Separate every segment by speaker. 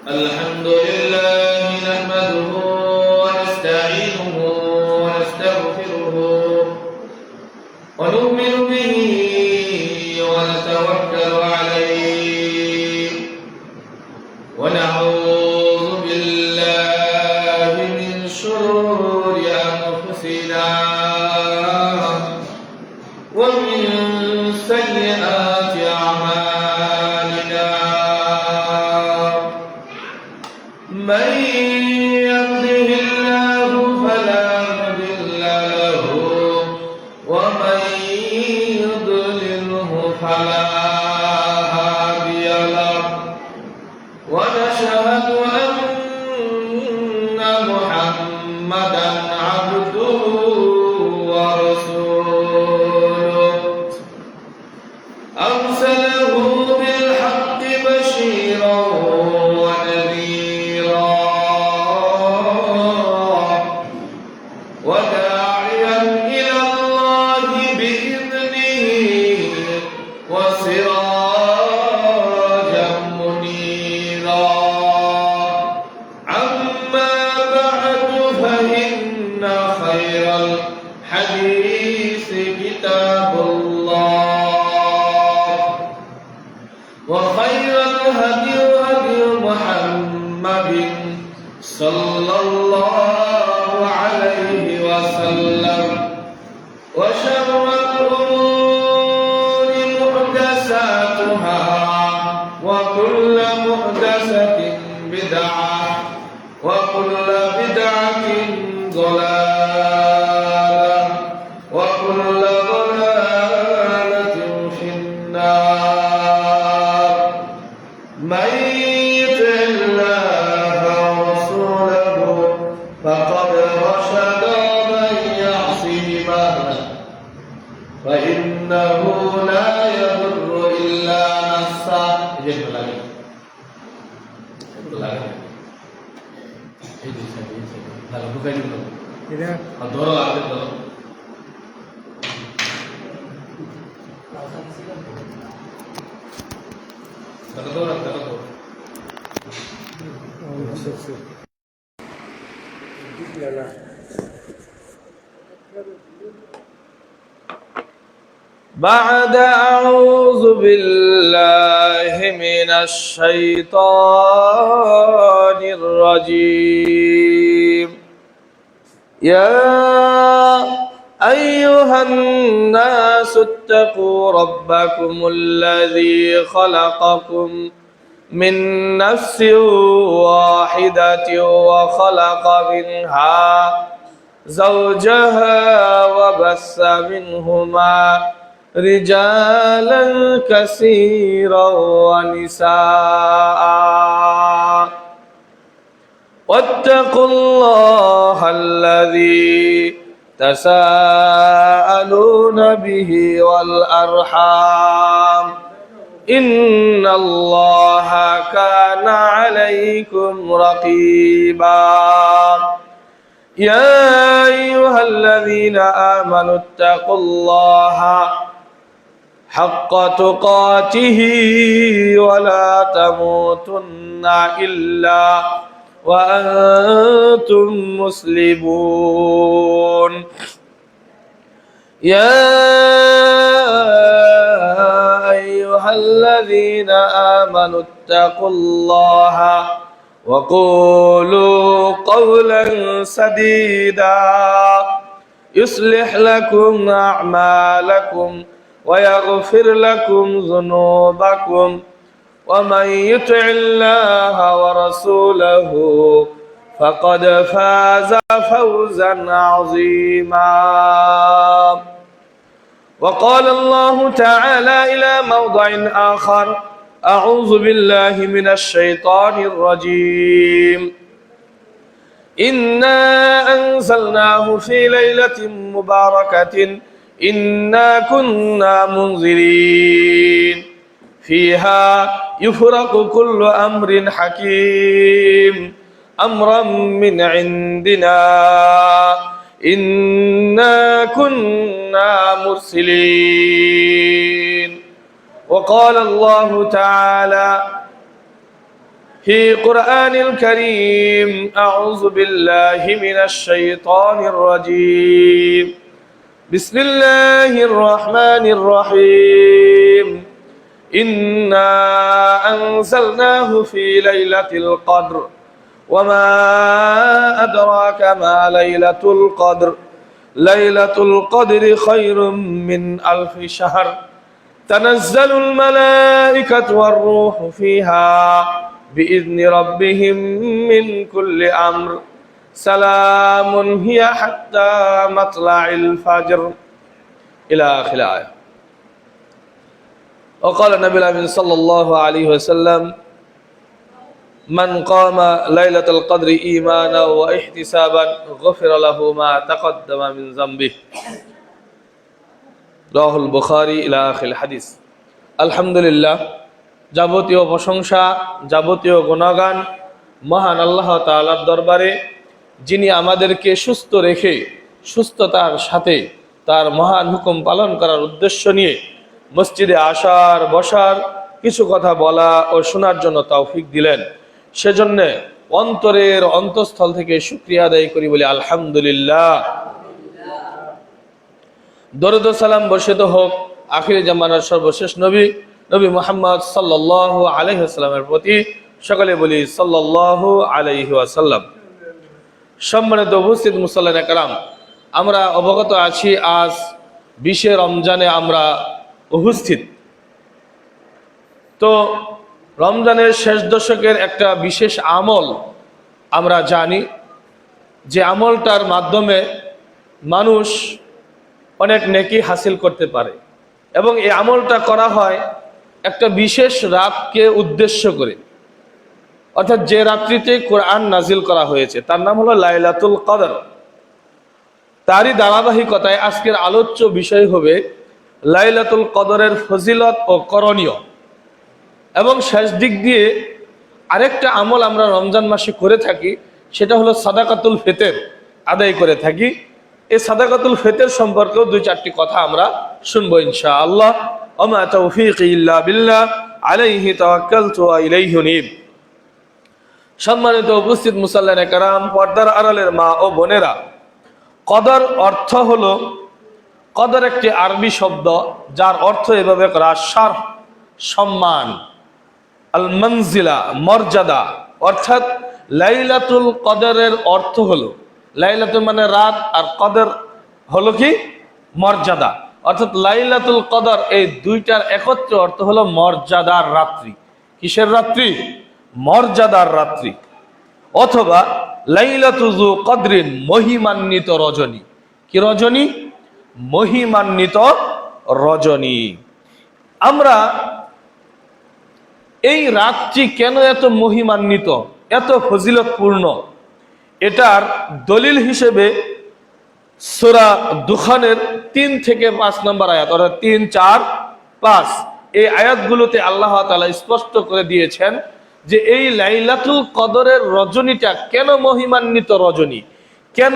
Speaker 1: الحمد لله نحمده ونستعينه ونستغفره ونؤمن به ونتوكل عليه ونعوذ بالله من شرور أنفسنا ومن سيئات أعمالنا من يهده الله فلا مضل له ومن يضلله فلا هادي له ونشهد أن محمدا عبده ورسوله أرسله بالحق بشيرا ونذيرا وداعيا إلى الله بإذنه وسراجا منيرا أما بعد فإن خير الحديث كتاب الله وخير الهدي هدي محمد صلى الله عليه وسلم وشر الأمور محدثاتها وكل محدثة بدعة وكل بدعة ضلالة وكل ضلالة في النار من يطع الله ورسوله فقد رشد ومن يعصهما فإنه لا يضر إلا نفسه بعد أعوذ بالله من الشيطان الرجيم يا أيها الناس اتقوا ربكم الذي خلقكم من نفس واحدة وخلق منها زوجها وبث منهما رجالا كثيرا ونساء واتقوا الله الذي تساءلون به والأرحام إن الله كان عليكم رقيبا يا أيها الذين آمنوا اتقوا الله حق تقاته ولا تموتن إلا وأنتم مسلمون يا أيها الذين آمنوا اتقوا الله وقولوا قولا سديدا يصلح لكم أعمالكم ويغفر لكم ذنوبكم ومن يطع الله ورسوله فقد فاز فوزا عظيما وقال الله تعالى إلى موضع آخر أعوذ بالله من الشيطان الرجيم إنا أنزلناه في ليلة مباركة إنا كنا منذرين فيها يفرق كل أمر حكيم أمرا من عندنا إنا كنا مرسلين وقال الله تعالى في قرآن الكريم أعوذ بالله من الشيطان الرجيم بسم الله الرحمن الرحيم إنا أنزلناه في ليلة القدر وما أدراك ما ليلة القدر ليلة القدر خير من ألف شهر تنزل الملائكة والروح فيها بإذن ربهم من كل أمر سلام هي حتى مطلع الفجر إلى آخر الآية. وقال النبي الأمين صلى الله عليه وسلم من قام ليلة القدر إيمانا واحتسابا غفر له ما تقدم من ذنبه রাহুল বুখারী ইলা আখিল হাদিস। আলহামদুলিল্লাহ, যাবতীয় প্রশংসা, যাবতীয় গুণগান মহান আল্লাহ তাআলার দরবারে, যিনি আমাদেরকে সুস্থ রেখে সুস্থতার সাথে তার মহান হুকুম পালন করার উদ্দেশ্য নিয়ে মসজিদে আসার বসার কিছু কথা বলা ও শোনার জন্য তৌফিক দিলেন। সেজন্য অন্তরের অন্তঃস্থল থেকে শুকরিয়া আদায় করি, বলি আলহামদুলিল্লাহ। দরুদ ও সালাম বর্ষিত হোক আখির জামানার সর্বশেষ নবী নবী মুহাম্মদ সাল্লাল্লাহু আলাইহি ওয়াসাল্লামের প্রতি। সকলে বলি সাল্লাল্লাহু আলাইহি ওয়াসাল্লাম। সম্মানিত উপস্থিত মুসল্লিয়ানে কেরাম, আমরা অবগত আছি আজ 20 রমজানে আমরা উপস্থিত। তো রমজানের শেষ দশকের একটা বিশেষ আমল আমরা জানি, যে আমলটার মাধ্যমে মানুষ অনেক নেকি হাসিল করতে পারে, এবং এই আমলটা করা হয় একটা বিশেষ রাতকে উদ্দেশ্য করে, অর্থাৎ যে রাত্রিতে কোরআন নাজিল করা হয়েছে তার নাম হলো লাইলাতুল কদর। তারই ধারাবাহিকতায় আজকের আলোচ্য বিষয় হবে লাইলাতুল কদরের ফজিলত ও করণীয়। এবং শেষ দিক দিয়ে আরেকটা আমল আমরা রমজান মাসে করে থাকি, সেটা হলো সাদাকাতুল ফিতর আদায় করে থাকি। এই সাদাকাতুল ফিতর সম্পর্কেও 2-4টি কথা আমরা শুনবো ইনশাআল্লাহ। ওমা তাওফীকি ইল্লা বিল্লাহ আলাইহি তাওয়াক্কালতু ওয়া ইলাইহি উনীব। সম্মানিত উপস্থিত মুসল্লিয়ানে কেরাম, পর্দার আড়ালের মা ও বোনেরা, কদর অর্থ হলো, কদর একটি আরবি শব্দ যার অর্থ এভাবে করা, শারফ সম্মান, আল মনজিলা মর্যাদা। অর্থাৎ লাইলাতুল কদরের অর্থ হলো, লাইলাতুল মানে রাত, আর কদর হলো কি মর্যাদা। অর্থাৎ লাইলাতুল কদর এই দুইটার একত্র অর্থ হলো মর্যাদার রাত্রি। কিসের রাত্রি? মর্যাদার রাত্রি। অথবা লাইলাতুল কদরিন মহিমান্বিত রজনী। কি রজনী? মহিমান্বিত রজনী। আমরা এই রাতটি কেন এত মহিমান্বিত, এত ফজিলতপূর্ণ, এটার দলিল হিসেবে সূরা দুখানের 3 থেকে 5 নম্বর আয়াত, অর্থাৎ 3, 4, 5 এই আয়াতগুলোতে আল্লাহ তাআলা স্পষ্ট করে দিয়েছেন যে এই লাইলাতুল কদরের রজনীটা কেন মহিমান্বিত রজনী, কেন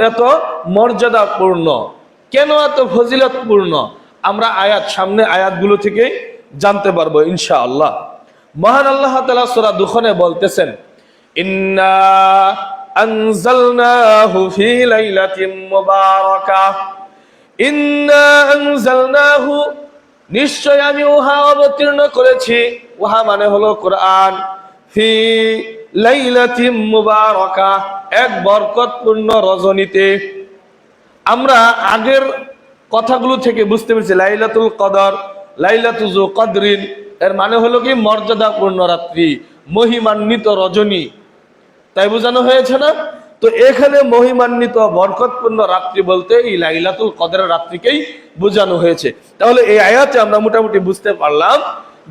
Speaker 1: এত মর্যাদাপূর্ণ, কেন এত ফজিলতপূর্ণ। আমরা সামনে আয়াতগুলো থেকে জানতে পারবো ইনশাআল্লাহ। মহান আল্লাহ তাআলা সূরা দুখানে বলতেছেন, ইন্না আনজালনাহু ফি লাইলাতিন মুবারাকাহ। ইন্না আনজালনাহু, নিশ্চয় আমি উহা অবতীর্ণ করেছি, উহা মানে হলো কোরআন, ফি লাইলাতিন মুবারাকাহ, এক বরকতপূর্ণ রজনীতে। আমরা আগের কথাগুলো থেকে বুঝতে পেরেছি লাইলাতুল কদর, লাইলাতুল কদরিন এর মানে হলো কি মর্যাদাপূর্ণ রাত্রি, মহিমান্বিত রজনী, তাই বোঝানো হয়েছে না? তো এখানে মহিমান্বিত বরকতপূর্ণ রাত্রি বলতে এই লাইলাতুল কদরের রাত্রিকেই বোঝানো হয়েছে। তাহলে এই আয়াতে আমরা মোটামুটি বুঝতে পারলাম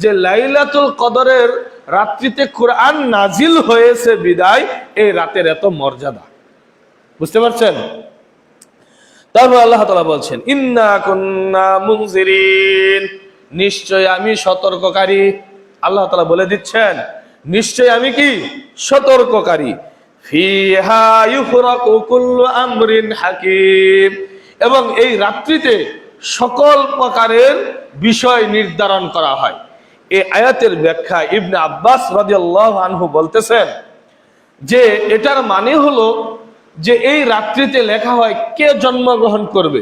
Speaker 1: যে লাইলাতুল কদরের রাত্রিতে কোরআন নাজিল হয়েছে বিদায় এই রাতের এত মর্যাদা। বুঝতে পারছেন? তারপর আল্লাহ তাআলা বলছেন, ইন্না কুন্না মুনজিরিন, নিশ্চয় আমি সতর্ককারী। আল্লাহ তাআলা বলে দিচ্ছেন, নিশ্চয় আমি কি সতর্ককারী। ফিহা ইউফরাকু কুল্লু আমরিন হাকিম, এবং এই রাত্রিতে সকল প্রকারের বিষয় নির্ধারণ করা হয়। এই আয়াতের ব্যাখ্যা ইবনে আব্বাস রাদিয়াল্লাহু আনহু বলতেছেন যে এটার মানে হলো যে এই রাত্রিতে লেখা হয় কে জন্মগ্রহণ করবে।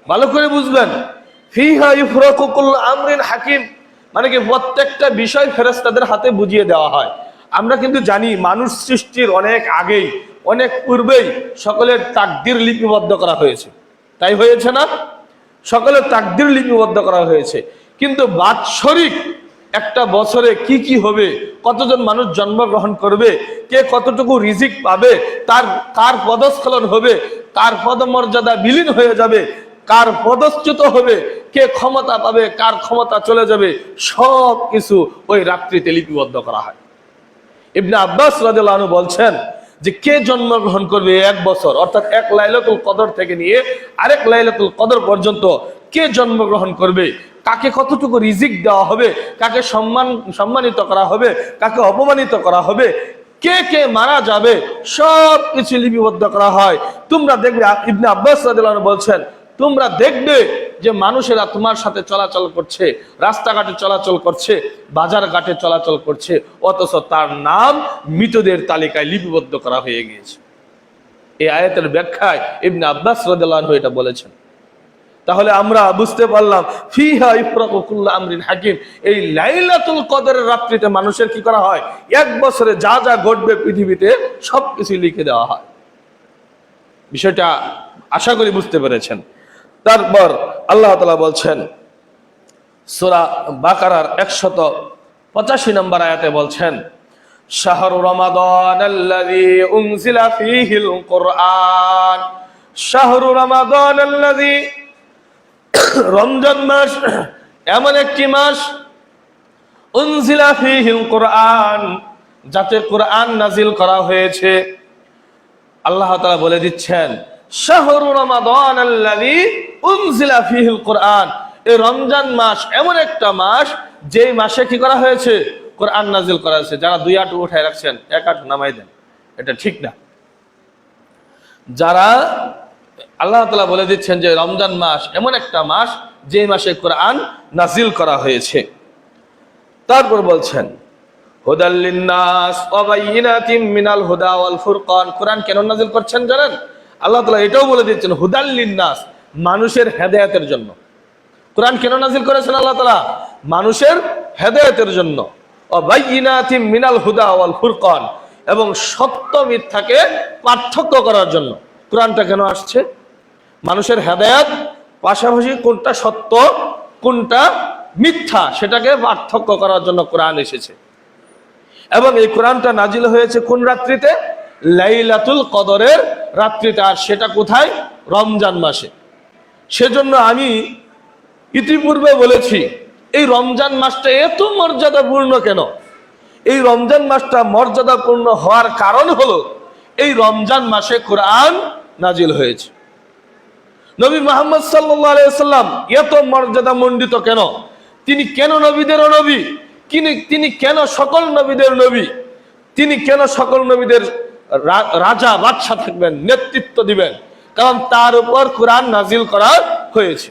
Speaker 1: ভালো করে বুঝবেন, ফিহা ইফরাকু কুল্লু আমরিন হাকিম, মানে কি প্রত্যেকটা বিষয় ফেরেশতাদের হাতে বুঝিয়ে দেওয়া হয়। আমরা কিন্তু জানি মানুষ সৃষ্টির অনেক আগেই, অনেক পূর্বেই সকলের তাকদীর লিপিবদ্ধ করা হয়েছে, তাই হয়েছে না? সকলের তাকদীর লিপিবদ্ধ করা হয়েছে, কিন্তু বাৎসরিক একটা বছরে কি কি হবে, কতজন মানুষ জন্মগ্রহণ করবে, কে কতটুকু রিজিক পাবে, কার পদস্খলন হবে, কার পদমর্যাদা বিলীন হয়ে যাবে, কার পদচ্যুত হবে, কে ক্ষমতা পাবে, কার ক্ষমতা চলে যাবে, সব কিছু ওই রাত্রিতে লিপিবদ্ধ করা হয়। ইবনে আব্বাস রাদিয়াল্লাহু আনহু বলছেন যে কে জন্মগ্রহণ করবে এক বছর, অর্থাৎ এক লাইলাতুল কদর থেকে নিয়ে আরেক লাইলাতুল কদর পর্যন্ত কে জন্মগ্রহণ করবে, কাকে কতটুকু রিজিক দেওয়া হবে, কাকে সম্মানিত করা হবে, কাকে অপমানিত করা হবে, কে কে মারা যাবে, সব কিছু লিপিবদ্ধ করা হয়। তোমরা দেখবে, ইবনে আব্বাস রাদিয়াল্লাহু আনহু বলছেন, তোমরা দেখবে যে মানুষেরা তোমার সাথে চলাচল করছে, রাস্তাঘাটে চলাচল করছে, বাজার ঘাটে চলাচল করছে, অথচ তার নাম মৃতদের তালিকায় লিপিবদ্ধ করা হয়ে গিয়েছে। এই আয়াতের ব্যাখ্যায় ইবনে আব্বাস রাদিয়াল্লাহু আনহু এটা বলেছেন। তাহলে আমরা বুঝতে পারলাম ফিহা ইফরাকু কুল্লু আমরিন হাকিম, এই লাইলাতুল কদরের রাত্রিতে মানুষের কি করা হয়, এক বছরে যা যা ঘটবে পৃথিবীতে সবকিছু লিখে দেওয়া হয়। বিষয়টা আশা করি বুঝতে পেরেছেন। তারপর আল্লাহ তাআলা বলছেন সূরা বাকারার 185 নম্বর আয়াতে বলছেন, শাহরু রমাদানাল্লাযী উনজিলা ফীহিল কুরআন, শাহরু রমাদানাল্লাযী, রমজান মাস এমন একটি মাস, উনজিলা ফীহিল কুরআন, যাতে কোরআন নাজিল করা হয়েছে। আল্লাহ তাআলা বলে দিচ্ছেন শাহরু রমাদানাল্লাযী উনজিলা ফীহিল কুরআন, এই রমজান মাস এমন একটা মাস যে মাসে কি করা হয়েছে, কোরআন নাজিল করা হয়েছে। যারা দুই হাঁটু উঠায় রাখছেন এক হাঁটু নামাই দেন, এটা ঠিক না। যারা আল্লাহ তাআলা বলে দিচ্ছেন যে রমজান মাস এমন একটা মাস যে মাসে কোরআন নাজিল করা হয়েছে। তারপর বলছেন হুদাল লিন্নাস ওয়া বাইয়িনাতিম মিনাল হুদা ওয়াল ফুরকান, কোরআন কেন নাজিল করছেন জানেন? আল্লাহ তাআলা এটাও বলে দিচ্ছেন হুদাল লিন্নাস, মানুষের হেদায়েতের জন্য। কোরআন কেন নাজিল করেছেন আল্লাহ তাআলা? মানুষের হেদায়েতের জন্য। ওয়া বাইয়িনাতিম মিনাল হুদা ওয়াল ফুরকান, এবং সত্য মিথ্যাকে পার্থক্য করার জন্য। কোরআনটা কেন আসছে? মানুষের হেদায়েত, পাশাপাশি কোনটা সত্য কোনটা মিথ্যা সেটাকে পার্থক্য করার জন্য কোরআন এসেছে। এবং এই কোরআনটা নাজিল হয়েছে কোন রাত্রিতে? লাইলাতুল কদরের রাত্রিতে। আর সেটা কোথায়? রমজান মাসে। সেজন্য আমি ইতিপূর্বে বলেছি এই রমজান মাসটা এত মর্যাদাপূর্ণ কেন। এই রমজান মাসটা মর্যাদাপূর্ণ হওয়ার কারণ হলো এই রমজান মাসে কোরআন নাজিল হয়েছে। নবী মুহাম্মদ সাল্লাল্লাহু আলাইহি ওয়াসাল্লাম এত মর্যাদা মণ্ডিত কেন? তিনি কেন নবীদেরও নবী? তিনি কেন সকল নবীদের নবী? তিনি কেন সকল নবীদের রাজা বাদশা থাকবেন, নেতৃত্ব দিবেন? কারণ তার উপর কোরআন নাজিল করা হয়েছে।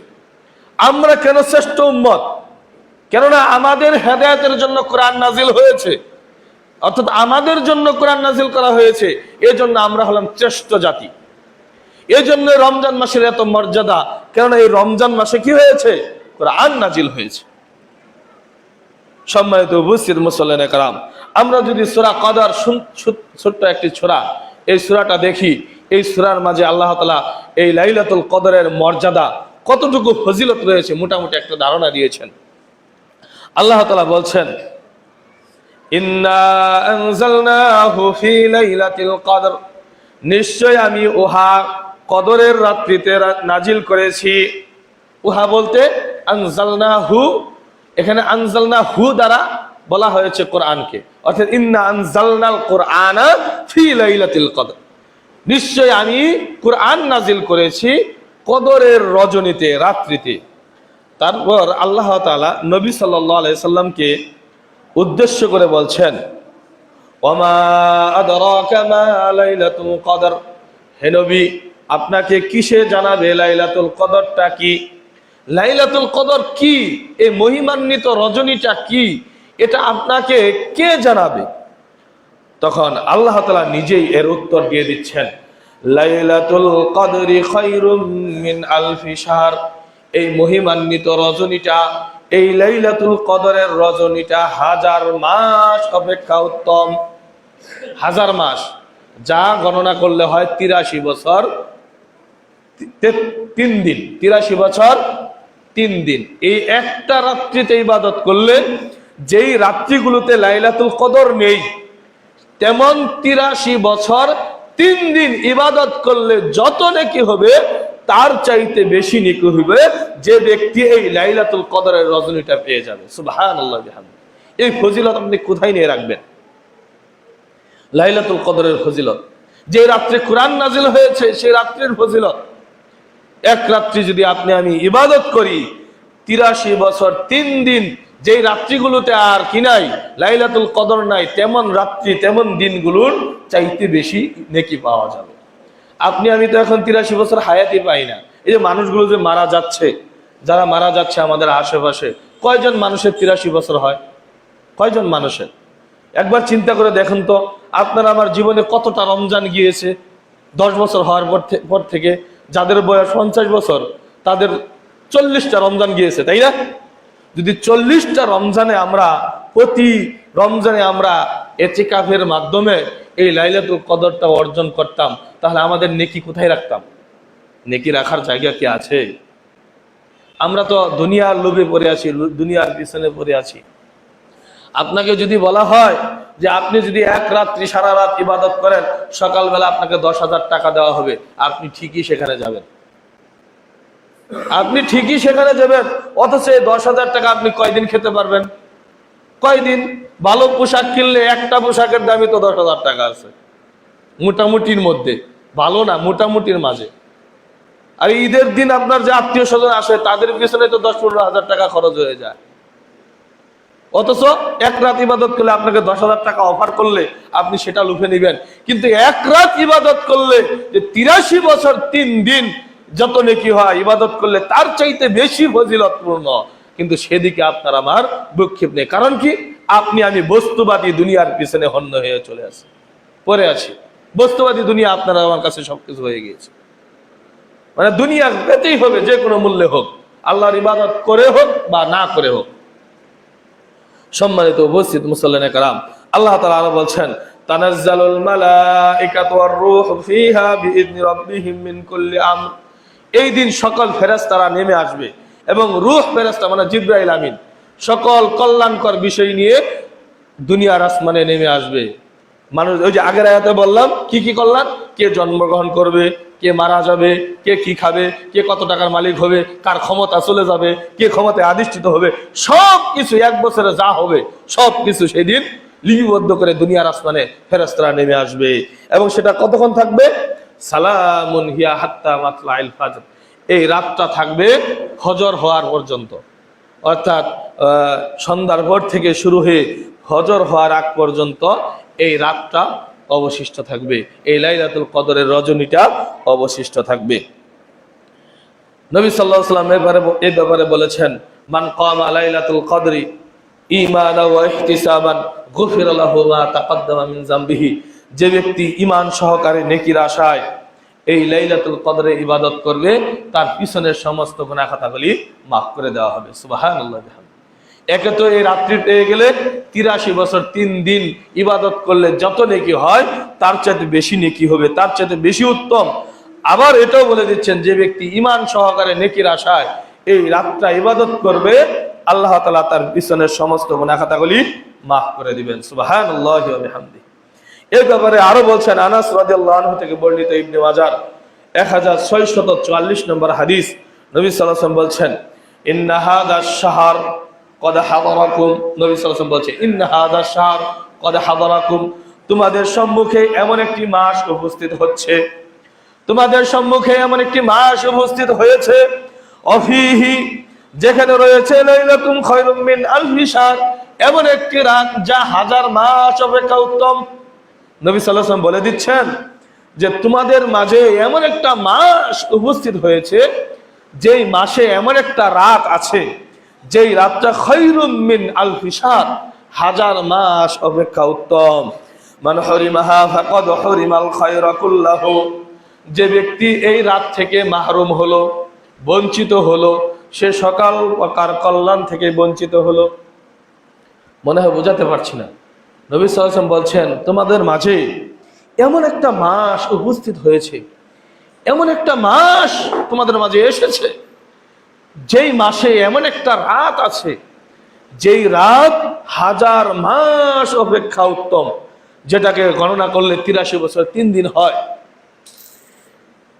Speaker 1: আমরা কেন শ্রেষ্ঠ উম্মত? কেননা আমাদের হেদায়েতের জন্য কোরআন নাজিল হয়েছে, অর্থাৎ আমাদের জন্য কোরআন নাজিল করা হয়েছে। এজন্য আমরা হলাম শ্রেষ্ঠ জাতি। এই জন্য রমজান মাসের এত মর্যাদা, কেননা এই রমজান মাসে কি হয়েছে? কোরআন নাজিল হয়েছে। সম্মানিত উপস্থিত মুসল্লিয়ানে কেরাম, আমরা যদি সূরা কদর, ছোট্ট একটি সূরা, এই সূরাটা দেখি, এই সূরার মাঝে আল্লাহ তাআলা এই লাইলাতুল কদরের মর্যাদা কতটুকু ফজিলত রয়েছে মোটামুটি একটা ধারণা দিয়েছেন। আল্লাহ তাআলা বলছেন ইন্না আনজালনাহু ফি লাইলাতিল কদর, নিশ্চয় আমি উহা কদরের রাত্রিতে নাজিল করেছি। উহা বলতে আনজালনাহু, এখানে আনজালনাহু দ্বারা বলা হয়েছে কোরআনকে, অর্থাৎ ইন্না আনজালনাল কোরআনা ফি লাইলাতিল কদর, নিশ্চয় আমি কোরআন নাজিল করেছি কদরের রজনীতে, রাত্রিতে। তারপর আল্লাহ তাআলা নবী সাল্লাল্লাহু আলাইহি সাল্লামকে উদ্দেশ্য করে বলছেন ওয়ামা আদরাকা মা লাইলাতুল কদর, হে নবী আপনাকে কিসে জানাবে লাইলাতুল কদরটা কি? লাইলাতুল কদর কি, এই মহিমান্বিত রজনীটা কি, এটা আপনাকে কে জানাবে? তখন আল্লাহ তাআলা নিজেই এর উত্তর দিয়ে দিচ্ছেন, লাইলাতুল কদরি খায়রুম মিন আলফি শাহর। এই মহিমান্বিত রজনীটা, এই লাইলাতুল কদরের রজনীটা 1000 মাস অপেক্ষা উত্তম। 1000 মাস, যা গণনা করলে হয় 83 বছর 3 দিন। 83 বছর 3 দিন। এই একটা রাত্রিতে ইবাদত করলে, যেই রাত্রিগুলোতে লাইলাতুল কদর নেই, তেমন 83 বছর 3 দিন ইবাদত করলে যত নেকি হবে, তার চাইতে বেশি নেকি হবে যে ব্যক্তি এই লাইলাতুল কদরের রজনীটা পেয়ে যাবে। সুবহানাল্লাহ বিহামদিহি। এই ফজিলত আপনি কোথায় নিয়ে রাখবেন? লাইলাতুল কদরের ফজিলত, যে রাত্রে কোরআন নাজিল হয়েছে সেই রাত্রির ফজিলত। এক রাত্রি যদি আপনি আমি ইবাদত করি, 83 বছর 3 দিন, যেই রাত্রিগুলোতে আর কি নাই, লাইলাতুল কদর নাই, তেমন রাত্রি তেমন দিনগুলোর চাইতে বেশি নেকি পাওয়া যাবে। আপনি আমি তো এখন 83 বছর হায়াতই পাই না। এই যে মানুষগুলো যে মারা যাচ্ছে, যারা মারা যাচ্ছে আমাদের আশেপাশে, কয়জন মানুষের 83 বছর হয়? কয়জন মানুষের? একবার চিন্তা করে দেখেন তো, আপনার আমার জীবনে কতটা রমজান গিয়েছে 10 বছর হওয়ার পর থেকে। যাদের বয়স 50 বছর, তাদের 40টা রমজান গিয়েছে, তাই না? যদি 40টা রমজানে আমরা, প্রতি রমজানে আমরা ইতিকাফের মাধ্যমে এই লাইলাতুল কদরটা অর্জন করতাম, তাহলে আমাদের নেকি কোথায় রাখতাম? নেকি রাখার জায়গা কি আছে? আমরা তো দুনিয়ার লোভে পড়ে আছি, দুনিয়ার পিছনে পড়ে আছি। আপনাকে যদি বলা হয় যে আপনি যদি এক রাত্রি সারা রাত ইবাদত করেন, সকালবেলা আপনাকে 10,000 টাকা দেওয়া হবে, আপনি ঠিকই সেখানে যাবেন। আপনি ঠিকই সেখানে যাবেন, অথচ এই 10,000 টাকা আপনি কয়দিন খেতে পারবেন? কয়দিন? ভালো পোশাক কিনলে একটা পোশাকের দামই তো 10,000 টাকা আছে, মোটামুটির মধ্যে, ভালো না, মোটামুটির মাঝে। আর ঈদের দিন আপনার যে আত্মীয় স্বজন আসে, তাদের পিছনে তো 10-15 হাজার টাকা খরচ হয়ে যায়। অথচ এক রাত ইবাদত করলে আপনাকে 10,000 টাকা অফার করলে আপনি সেটা লুফে নেবেন। কিন্তু এক রাত ইবাদত করলে যে 83 বছর 3 দিন যত নেকি হয়, ইবাদত করলে তার চাইতে বেশি ফজিলতপূর্ণ, কিন্তু সেদিকে আপনার আমার ভ্রুক্ষেপ নেই। কারণ কি? আপনি আমি বস্তুবাদী দুনিয়ার পিছনে হন্য হয়ে চলে আসি, পড়ে আছি। বস্তুবাদী দুনিয়া আপনার আমার কাছে সবকিছু হয়ে গিয়েছে। মানে দুনিয়া পেতেই হবে, যে কোনো মূল্যে হোক, আল্লাহর ইবাদত করে হোক বা না করে হোক। সম্মানিত উপস্থিত মুসল্লিনে কেরাম, আল্লাহ তাআলা আরো বলছেন, তানাজ্জালুল মালাইকাতু ওয়ার রূহু ফিহা বিইذনি রাব্বিহিম মিন কুল্লি আমর। এই দিন সকল ফেরেশতারা নেমে আসবে এবং রূহ ফেরেশতা মানে জিবরাইল আমিন সকল কল্যাণকর বিষয় নিয়ে দুনিয়ার আসমানে নেমে আসবে। মানুষ, ওই যে আগের আয়াতে বললাম কি কি কল্যাণ, কে জন্মগ্রহণ করবে, কে মারা যাবে, কে কি খাবে, কে কত টাকার মালিক হবে, কার ক্ষমতা চলে যাবে, কে ক্ষমতায় আধিষ্ঠিত হবে, সব কিছু এক বছরে যা হবে সব কিছু সেদিন লিপিবদ্ধ করে দুনিয়ার আসমানে ফেরেশতারা নেমে আসবে। এবং সেটা কতক্ষণ থাকবে? সালামুন হিয়া হাত্তা মাতলাইল ফাজর। এই রাতটা থাকবে ফজর হওয়ার পর্যন্ত, অর্থাৎ সন্ধ্যার পর থেকে শুরু হয়ে ফজর হওয়ার আগ পর্যন্ত এই রাতটা অবশিষ্ট থাকবে, এই লাইলাতুল কদরের রজনীটা অবশিষ্ট থাকবে। নবী সাল্লাল্লাহু আলাইহি ওয়াসাল্লাম এই ব্যাপারে বলেছেন, মান কামা লাইলাতুল কদরি ঈমানান ওয়া ইহতিসাবান গুফিরা লাহু মা তাকদ্দামা মিন যামবিহি। যে ব্যক্তি ঈমান সহকারে নেকির আশায় এই লাইলাতুল কদরে ইবাদত করবে, তার পিছনের সমস্ত গুনাহ খাতাগুলি মাফ করে দেওয়া হবে। সুবহানাল্লাহ। একে তো এই রাত্রি পেয়ে গেলে 83 বছর 3 দিন ইবাদত করলে যত নেকি হয়, তার চাইতে বেশি নেকি হবে, তার চাইতে বেশি উত্তম। আবার এটাও বলে দিচ্ছেন, যে ব্যক্তি ঈমান সহকারে নেকির আশায় এই রাতটা ইবাদত করবে, আল্লাহ তাআলা তার পিছনের সমস্ত গুনাহ খাতাগুলি মাফ করে দিবেন। সুবহানাল্লাহি ওয়া বিহামদিহি। এই ব্যাপারে আরো বলছেন, আনাস রাদিয়াল্লাহু আনহু থেকে বর্ণিত ইবনে মাজাহ 1644 নম্বর হাদিস, নবী সাল্লাল্লাহু আলাইহি ওয়াসাল্লাম বলছেন, ইন্না হাযাস শাহর কদ হাদারাকুম। নবী সাল্লাল্লাহু আলাইহি ওয়াসাল্লাম বলছেন, ইন্না হাযাস শাহর কদ হাদারাকুম। তোমাদের সম্মুখে এমন একটি মাস উপস্থিত হচ্ছে, তোমাদের সম্মুখে এমন একটি মাস উপস্থিত হয়েছে, অফিহি, যেখানে রয়েছে লাইলাতুন খায়রুম মিন আলফি শাহর, এমন একটি রাত যা 1000 মাস অপেক্ষা উত্তম। নবী সাল্লাল্লাহু আলাইহি ওয়াসাল্লাম বলে দিচ্ছেন যে তোমাদের মাঝে এমন একটা মাস উপস্থিত হয়েছে যেই মাসে এমন একটা রাত আছে যেই রাতটা খায়রুম মিন আলফি শাহর, হাজার মাস অপেক্ষা উত্তম। মান হরিমাহা ফাকাদ হরিমাল খায়রা কুল্লাহু, যে ব্যক্তি এই রাত থেকে মাহরুম হলো, বঞ্চিত হলো, সে সকল প্রকার কল্যাণ থেকে বঞ্চিত হলো। মনে হয় বোঝাতে পারছি না। নবী সাল্লাল্লাহু আলাইহি ওয়াসাল্লাম বলছেন, তোমাদের মাঝে এমন একটা মাস উপস্থিত হয়েছে, এমন একটা মাস তোমাদের মাঝে এসেছে, যেই মাসে এমন একটা রাত আছে যেই রাত হাজার মাস অপেক্ষা উত্তম, যেটাকে গণনা করলে 83 বছর 3 দিন হয়।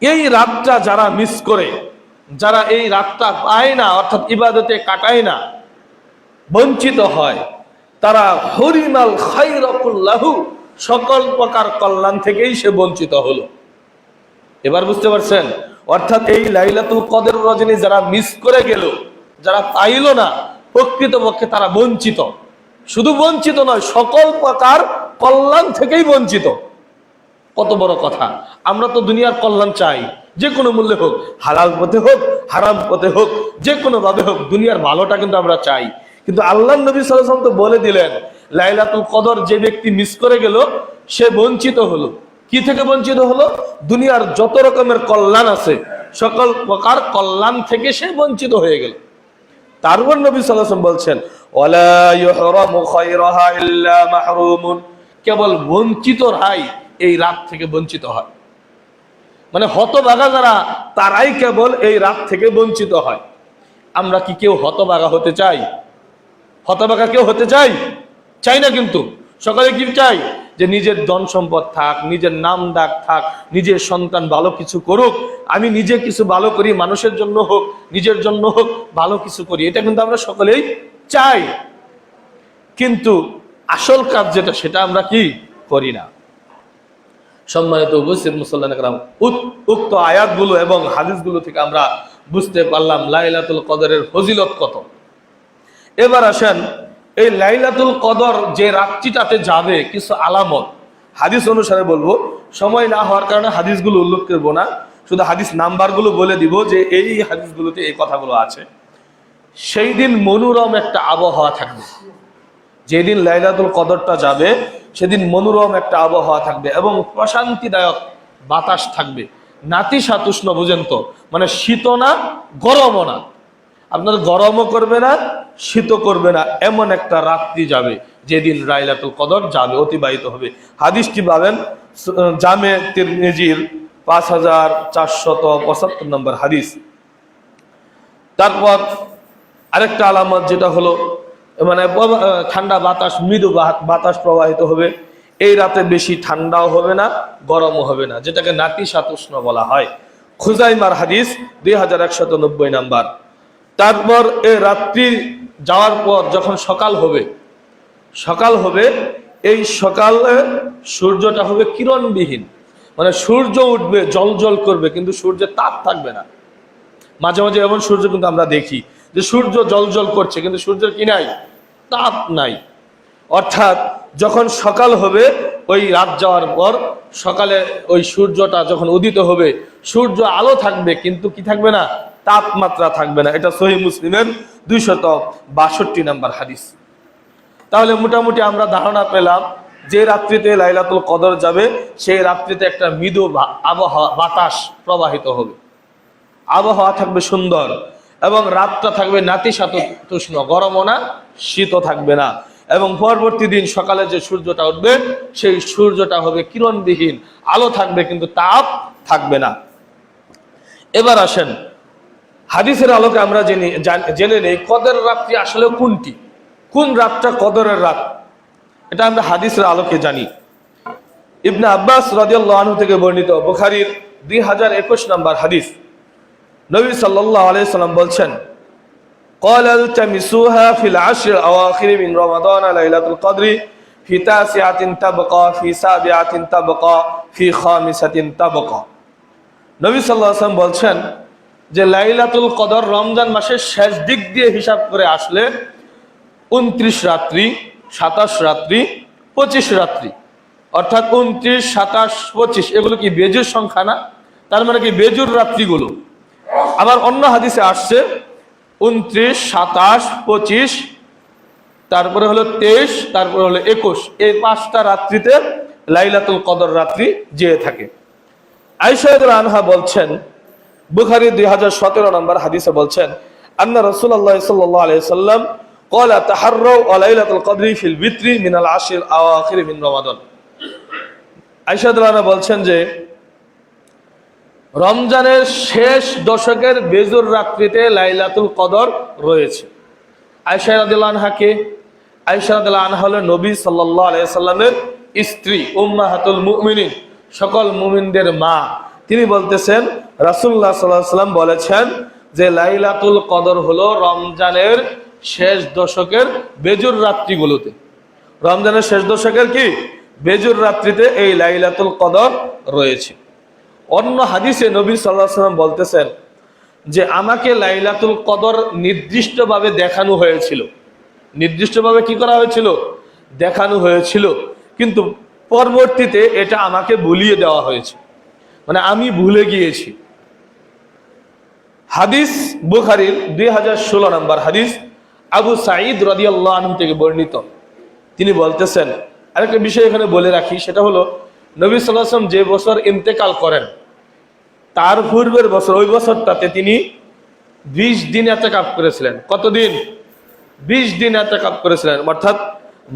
Speaker 1: এই রাতটা যারা মিস করে, যারা এই রাতটা পায় না, অর্থাৎ ইবাদতে কাটায় না, বঞ্চিত হয়, তারা হরিমাল খায়রা কুল্লাহু, সকল প্রকার কল্যাণ থেকেই সে বঞ্চিত হলো। এবার বুঝতে পারছেন? অর্থাৎ এই লাইলাতুল কদর রজনী যারা মিস করে গেল, যারা পাইল না, প্রকৃতপক্ষে তারা বঞ্চিত। শুধু বঞ্চিত নয়, সকল প্রকার কল্যাণ থেকেই বঞ্চিত। কত বড় কথা! আমরা তো দুনিয়ার কল্যাণ চাই, যে কোনো মূল্যে হোক, হালাল পথে হোক, হারাম পথে হোক, যে কোনো ভাবে হোক, দুনিয়ার ভালোটা কিন্তু আমরা চাই। কিন্তু আল্লাহর নবী সাল্লাল্লাহু আলাইহি ওয়াসাল্লাম তো বলে দিলেন, লাইলাতুল কদর যে ব্যক্তি মিস করে গেল সে বঞ্চিত হলো। কি থেকে বঞ্চিত হলো? দুনিয়ার যত রকমের কল্যাণ আছে, সকল প্রকার কল্যাণ থেকে সে বঞ্চিত হয়ে গেল। তারপর নবী সাল্লাল্লাহু আলাইহি ওয়াসাল্লাম বলছেন, ওয়ালা ইউহরামু খায়রাহা ইল্লা মাহরুমুন, কেবল বঞ্চিতরাই এই রাত থেকে বঞ্চিত হয়। মানে হতভাগা যারা, তারাই কেবল এই রাত থেকে বঞ্চিত হয়। আমরা কি কেউ হতভাগা হতে চাই? হতভাগা কেউ হতে চাই? চাই না। কিন্তু সকালে কি চাই? যে নিজের ধন সম্পদ থাক, নিজের নাম ডাক থাক, নিজের সন্তান ভালো কিছু করুক, আমি নিজে কিছু ভালো করি, মানুষের জন্য হোক, নিজের জন্য হোক, ভালো কিছু করি, এটা কিন্তু আমরা সকলেই চাই। কিন্তু আসল কাজ যেটা, সেটা আমরা কি করি না। সম্মানিত উপস্থিত মুসল্লিয়ান কেরাম, উক্ত আয়াতগুলো এবং হাদিসগুলো থেকে আমরা বুঝতে পারলাম লাইলাতুল কদরের ফজিলত কত। এবার আসেন, এই লাইলাতুল কদর যে রাত্রিটাতে যাবে, কিছু আলামত হাদিস অনুসারে বলবো, সময় না হওয়ার কারণে হাদিসগুলো উল্লেখ করবো না, শুধু হাদিস নাম্বারগুলো বলে দিব যে এই হাদিসগুলোতে এই কথাগুলো আছে। সেই দিন মনোরম একটা আবহাওয়া থাকবে। যেদিন লাইলাতুল কদরটা যাবে সেদিন মনোরম একটা আবহাওয়া থাকবে এবং প্রশান্তিদায়ক বাতাস থাকবে। নাতিশীতোষ্ণ, বুঝেন তো, মানে শীত না গরমও না, আপনার গরমও করবে না, শীত করবে না, এমন একটা রাত্রি যাবে যেদিন লাইলাতুল কদর যাবে, অতিবাহিত হবে। হাদিসটি পাবেন জামে তিরমিজির 5475 নম্বর হাদিস। তারপর আরেকটা আলামত যেটা হলো, মানে ঠান্ডা বাতাস, মৃদু বাতাস প্রবাহিত হবে। এই রাতে বেশি ঠান্ডাও হবে না, গরমও হবে না, যেটাকে নাতিশীতোষ্ণ বলা হয়। খুজাইমার হাদিস 2190 নাম্বার। তারপর এই রাত্রি যাওয়ার পর যখন সকাল হবে, এই সকালে সূর্যটা হবে কিরণবিহীন, মানে সূর্য উঠবে, জল করবে, কিন্তু সূর্যের তাপ থাকবে না। মাঝে মাঝে এমন সূর্য কিন্তু আমরা দেখি যে সূর্য জল করছে, কিন্তু সূর্যের কি নাই? তাপ নাই। অর্থাৎ যখন সকাল হবে, ওই রাত যাওয়ার পর সকালে ওই সূর্যটা যখন উদিত হবে, সূর্য আলো থাকবে, কিন্তু কি থাকবে না? তাপমাত্রা থাকবে না। এটা সহিহ মুসলিমের 262 নাম্বার হাদিস। তাহলে মোটামুটি আমরা ধারণা পেলাম যে রাত্রিতে লাইলাতুল কদর যাবে, সেই রাত্রিতে একটা মৃদু আবহাওয়া, বাতাস প্রবাহিত হবে, আবহাওয়া থাকবে সুন্দর, এবং রাতটা থাকবে নাতিশীতোষ্ণ, গরমও না, শীতও থাকবে না। এবং পরবর্তী দিন সকালে যে সূর্যটা উঠবে, সেই সূর্যটা হবে কিরণবিহীন, আলো থাকবে কিন্তু তাপ থাকবে না। এবার আসেন, হাদিসের আলোকে আমরা জেনে নেই কদরের রাত্রি আসলে কোনটি, কোন রাতটা কদরের রাত, এটা আমরা হাদিসের আলোকে জানি। ইবনে আব্বাস রাদিয়াল্লাহু আনহু থেকে বর্ণিত, বুখারীর 2021 নম্বর হাদিস, নবী সাল্লাল্লাহু আলাইহি সাল্লাম বলছেন, قال التمسوها في العشر الأواخر من رمضان ليلة القدر في 9 تبقى في 7 تبقى في 5 تبقى। নবী সাল্লাল্লাহু আলাইহি সাল্লাম বলছেন যে লাইলাতুল কদর রমজান মাসের শেষ দিক দিয়ে হিসাব করে আসলে 29 রাত্রি, 27 রাত্রি, 25 রাত্রি, অর্থাৎ 29, 27, 25 এগুলো কি বেজুর সংখ্যা না? তার মানে কি বেজুর রাত্রিগুলো। আবার অন্য হাদিসে আসছে 29, 27, 25, তারপরে হলো 23, তারপরে হলো 21, এই 5টা রাত্রিতে লাইলাতুল কদর রাত্রি যেয়ে থাকে। আয়েশা রাদিয়াল্লাহু আনহা বলছেন, বুখারী 2017 নম্বর হাদিসে বলছেন, আন্না রাসূলুল্লাহ সাল্লাল্লাহু আলাইহি ওয়াসাল্লাম ক্বালা তাহাররাউ লাইলাতুল কদরি ফিল বিত্রি মিনাল আশরিল আওয়াখির মিন রমাদান। আয়েশা রাদিয়াল্লাহু আনহা বলছেন যে রমজানের শেষ দশকের বেজুর রাত্রিতে লাইলাতুল কদর রয়েছে। আয়েশা রাদিয়াল্লাহু আনহাকে, আয়েশা রাদিয়াল্লাহু আনহা হলেন নবী সাল্লাল্লাহু আলাইহি সাল্লামের স্ত্রী, উম্মাহাতুল মুমিনিন, সকল মুমিনদের মা। তিনি বলতেছেন রাসূলুল্লাহ সাল্লাল্লাহু আলাইহি সাল্লাম বলেছেন যে লাইলাতুল কদর হলো রমজানের শেষ দশকের বেজুর রাত্রিগুলোতে। রমজানের শেষ দশকের কি বেজুর রাত্রিতে এই লাইলাতুল কদর রয়েছে। অন্য হাদিসে নবী সাল্লাল্লাহু আলাইহি সাল্লাম বলতেছেন যে আমাকে লাইলাতুল কদর নির্দিষ্টভাবে দেখানো হয়েছিল। নির্দিষ্টভাবে কি করা হয়েছিল? দেখানো হয়েছিল, কিন্তু পরবর্তীতে এটা আমাকে ভুলিয়ে দেওয়া হয়েছে, মানে আমি ভুলে গিয়েছি। হাদিস বুখারীর 2016 নম্বর হাদিস, আবু সাঈদ রাদিয়াল্লাহু আনহু থেকে বর্ণিত। তিনি বলতেছেন, আরেকটা বিষয় এখানে বলে রাখি, সেটা হলো নবী সাল্লাল্লাহু আলাইহি ওয়াসাল্লাম যে বছর ইন্তেকাল করেন তার পূর্বের বছর, ওই বছরটাতে তিনি 20 দিন ইতিকাফ করেছিলেন। কতদিন? 20 দিন ইতিকাফ করেছিলেন, অর্থাৎ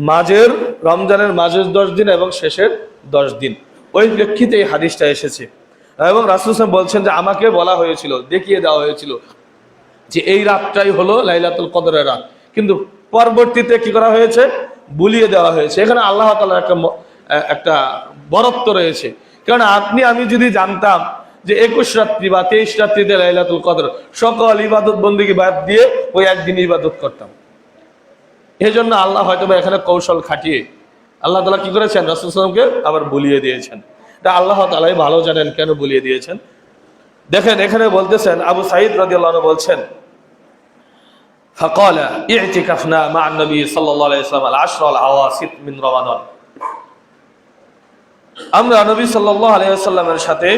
Speaker 1: মাঝের রমজানের মাঝের 10 দিন এবং শেষের 10 দিন। ওই প্রেক্ষিতে এই হাদিসটা এসেছে। এবং রাসূল সাল্লাল্লাহু আলাইহি ওয়াসাল্লাম বলছেন যে আমাকে বলা হয়েছিল, দেখিয়ে দেওয়া হয়েছিল যে এই রাতটাই হলো লাইলাতুল কদরের রাত, কিন্তু পরবর্তীতে কি করা হয়েছে? ভুলিয়ে দেওয়া হয়েছে। এখানে আল্লাহ তাআলার একটা বরত্ব রয়েছে। কারণ আপনি আমি যদি জানতাম যে 21 রাত্রি বা 23 রাত্রিতে লাইলাতুল কদর, সকল ইবাদত বন্দেগী বাদ দিয়ে ওই একদিন ইবাদত করতাম। এই জন্য আল্লাহ হয়তো এখানে কৌশল খাটিয়ে আল্লাহ তাআলা কি করেছেন? রাসূল সাল্লাল্লাহু আলাইহি ওয়াসাল্লামকে আবার ভুলিয়ে দিয়েছেন। তা আল্লাহ তাআলাই ভালো জানেন কেন ভুলিয়ে দিয়েছেন। দেখেন এখানে বলতেছেন, আবু সাঈদ রাদিয়াল্লাহু আনহু বলছেন, ফাকালা ইতিকাফনা মা নবী সাল্লাল্লাহু আলাইহি ওয়াসাল্লাম আল-আশর আল-আওয়াসিত মিন রমাদান। আমরা নবী সাল্লাল্লাহু আলাইহি ওয়াসাল্লামের সাথে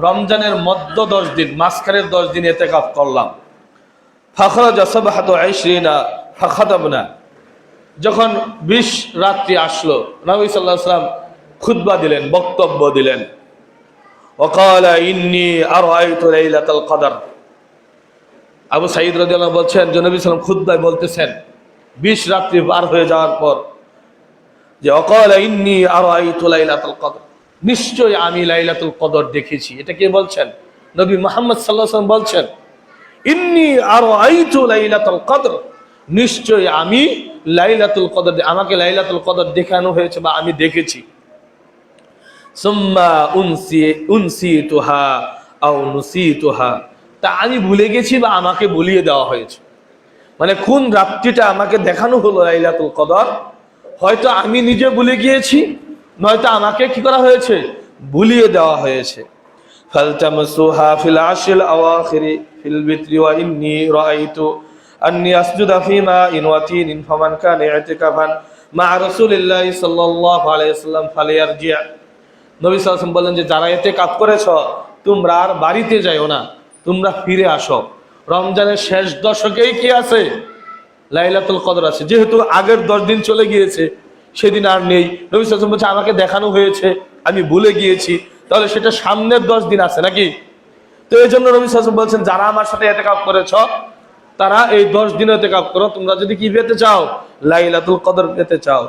Speaker 1: রমজানের মধ্য 10 দিন, মাঝখানের 10 দিন ইতিকাফ করলাম। ফাখরাজা সাবহাতু 20 ফাখাতাবনা। যখন 20 রাত্রি আসলো, নবী সাল্লাল্লাহু আলাইহি ওয়াসাল্লাম খুতবা দিলেন, বক্তব্য দিলেন। ওয়াকালা ইন্নী আরাইতু লাইলাতুল কদর। আবু সাঈদ রাদিয়াল্লাহু আনহু বলছেন যে নবী সাল্লাল্লাহু আলাইহি ওয়াসাল্লাম খুতবায় বলতেছেন 20 রাত্রি পার হয়ে যাওয়ার পর যে ওয়াকালা ইন্নী আরাইতু লাইলাতুল কদর, নিশ্চয় আমি লাইলাতুল কদর দেখেছি। এটা কে বলছেন? নবী মুহাম্মদ সাল্লাল্লাহু আলাইহি ওয়াসাল্লাম বলছেন ইন্নী আরাইতু লাইলাতুল কদর, নিশ্চয় আমি লাইলাতুল কদর, আমাকে লাইলাতুল কদর দেখানো হয়েছে বা আমি দেখেছি। সুম্মা উনসিতুহা আও নুসিতুহা, তা আমি ভুলে গেছি বা আমাকে ভুলিয়ে দেওয়া হয়েছে। মানে কোন রাত্রিটা আমাকে দেখানো হলো লাইলাতুল কদর, হয়তো আমি নিজে ভুলে গিয়েছি, নয়তো আমাকে কি করা হয়েছে? ভুলিয়ে দেওয়া হয়েছে। ফালতামাসুহা ফিল আশরিল আওয়াখিরি ফিল বিত্রি ওয়া ইন্নী রাআইতু আন্নী আসজুদা ফিমা ইন ওয়াতিন ফামান কানা ইতিকাফান মা রাসূলিল্লাহি সাল্লাল্লাহু আলাইহি ওয়াসাল্লাম ফালিয়ারজি। নবী সাল্লাল্লাহু আলাইহি ওয়াসাল্লাম বলেন যে যারা ইতিকাফ করেছো তোমরা আর বাড়িতে যাও না, তোমরা ফিরে আসো। রমজানের শেষ দশকেই কি আছে? লাইলাতুল কদর আছে। যেহেতু আগের 10 দিন চলে গিয়েছে, সেদিন আর নেই। নবী সাল্লাল্লাহু আলাইহি ওয়াসাল্লাম বলছে আমাকে দেখানো হয়েছে, আমি ভুলে গিয়েছি, তাহলে সেটা সামনের 10 দিন আছে নাকি? তো এই জন্য নবী সাল্লাল্লাহু আলাইহি ওয়াসাল্লাম বলছেন যারা আমার সাথে ইতিকাফ করেছো তারা এই 10 দিন ইতিকাফ করো, তোমরা যদি কি পেতে চাও? লাইলাতুল কদর পেতে চাও।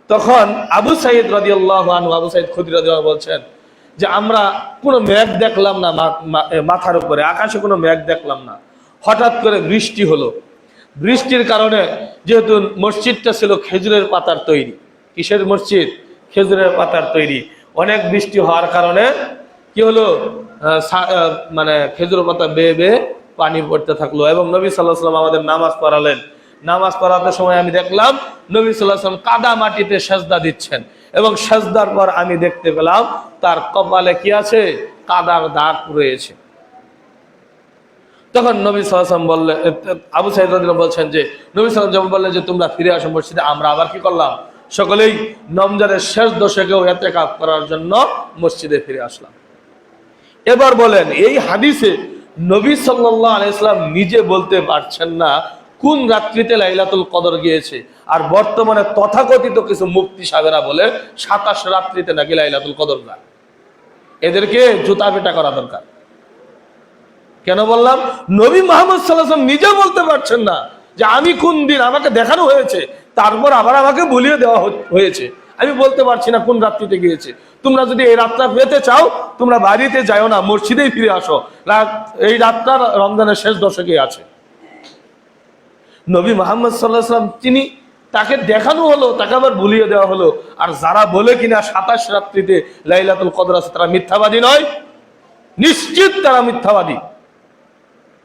Speaker 1: তখন আবু সাঈদ রাদিয়াল্লাহু আনহু, আবু সাঈদ খুদরি রাদিয়াল্লাহু আনহু বলছেন যে আমরা কোনো মেঘ দেখলাম না, মাথার উপরে আকাশে কোনো মেঘ দেখলাম না। হঠাৎ করে বৃষ্টি হলো। বৃষ্টির কারণে, যেহেতু মসজিদটা ছিল খেজুরের পাতার তৈরি, কিসের মসজিদ? খেজুরের পাতার তৈরি। অনেক বৃষ্টি হওয়ার কারণে কি হলো? মানে খেজুরের পাতা বেয়ে বেয়ে পানি পড়তে থাকলো। এবং নবী সাল্লাল্লাহু আলাইহি ওয়াসাল্লাম আমাদের নামাজ পড়ালেন। নামাজ পড়াতে সময় আমি দেখলাম নবী সাল্লাল্লাহু আলাইহি ওয়াসাল্লাম কাদা মাটিতে সেজদা দিচ্ছেন, এবং সেজদার পর আমি দেখতে পেলাম তার কপালে কি আছে? কাদার দাগ রয়েছে। তখন নবী সাল্লাল্লাহু আলাইহি ওয়াসাল্লাম বললেন, আবু সাঈদ রাদিয়াল্লাহু আনহু বলছেন যে নবী সাল্লাল্লাহু আলাইহি ওয়াসাল্লাম যখন বললেন যে তোমরা ফিরে আসো মসজিদে, আমরা আবার কি করলাম? সকলেই রমজানের শেষ দশকেও ইতিকাফ করার জন্য মসজিদে ফিরে আসলাম। এবার বলেন এই হাদিসে নবী সাল্লাল্লাহু আলাইহি ওয়াসাল্লাম নিজে বলতে পারছেন না কোন রাত্রিতে লাইলাতুল কদর গিয়েছে। আর বর্তমানে তথাকথিত কিছু মুফতি সাহেবরা বলে 27 রাত্রিতে নাকি লাইলাতুল কদর না। এদেরকে জুতা পেটা করা দরকার। কেন বললাম? নবী মুহাম্মদ সাল্লাল্লাহু আলাইহি ওয়াসাল্লাম নিজে বলতে পারছেন না যে আমি কোন দিন, আমাকে দেখানো হয়েছে, তারপর আবার আমাকে বলিয়ে দেওয়া হয়েছে, আমি বলতে পারছি না কোন রাত্রিতে গিয়েছে। তোমরা যদি এই রাতটা পেতে চাও, তোমরা বাড়িতে যাও না, মসজিদেই ফিরে আসো। এই রাতটা রমজানের শেষ দশকে আছে। নবী মুহাম্মদ সাল্লাল্লাহু আলাইহি ওয়াসাল্লাম তিনি, তাকে দেখানো হলো, তাকে আবার বলিয়ে দেওয়া হলো। আর যারা বলে কিনা 27 রাত্রিতে লাইলাতুল কদর আছে, তারা মিথ্যাবাদী নয়, নিশ্চিত তারা মিথ্যাবাদী।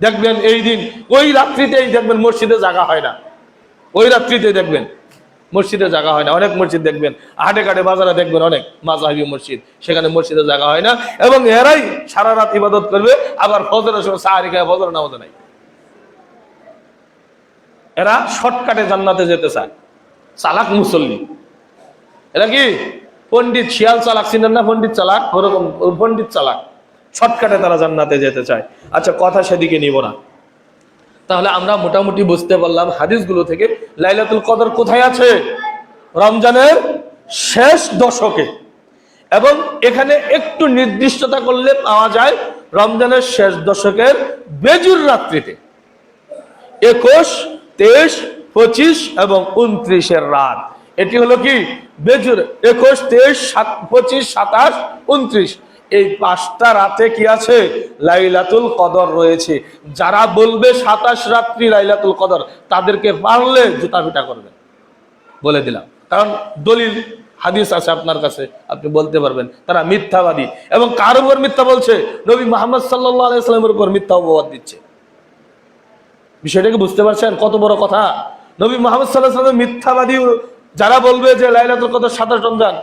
Speaker 1: দেখবেন এই দিন ওই রাত্রিতেই দেখবেন মসজিদে জাগা হয় না, ওই রাত্রিতে দেখবেন মসজিদে জাগা হয় না। অনেক মসজিদ দেখবেন, হাটে ঘাটে বাজারে দেখবেন অনেক মাযহাবী মসজিদ, সেখানে মসজিদে জাগা হয় না, এবং এরাই সারা রাত ইবাদত করবে, আবার ফজরের সময় সাহারি খায়, ফজর নামাজ নাই। এরা শর্টকাটে জান্নাতে যেতে চায়, চালাক মুসল্লি। এরা কি পণ্ডিত শিয়াল চালাক, চিনেন না পণ্ডিত চালাক? ওরকম পণ্ডিত চালাক, শর্টকাটে তারা জান্নাতে যেতে চায়। আচ্ছা, কথা সেদিকে নিব না। তাহলে আমরা মোটামুটি বুঝতে পারলাম হাদিসগুলো থেকে লাইলাতুল কদর কোথায় আছে? রমজানের শেষ দশকে। এবং এখানে একটু নির্দিষ্টতা করলে পাওয়া যায় রমজানের শেষ দশকের বেজুর রাত্রিতে 21, 23, 25 এবং 29 রাত। এটি হলো কি বেজুর। 21, 23, 25, 27, 29 এই 5টা রাতে কি আছে? লাইলাতুল কদর রয়েছে। যারা বলবে 27 রাত্রি লাইলাতুল কদর, তাদেরকে পারলে জুতা পিটা করবেন, বলে দিলাম। কারণ দলিল হাদিস আছে আপনার কাছে, আপনি বলতে পারবেন। তারা মিথ্যাবাদী। এবং কার উপর মিথ্যা বলছে? নবী মুহাম্মদ সাল্লাল্লাহু আলাইহি ওয়াসাল্লামের উপর মিথ্যা অপবাদ দিচ্ছে। বিষয়টাকে বুঝতে পারছেন কত বড় কথা? নবী মুহাম্মদ সাল্লাল্লাহু আলাইহি ওয়াসাল্লাম মিথ্যাবাদী। যারা বলবে যে লাইলাতুল কদর 27 রমজান,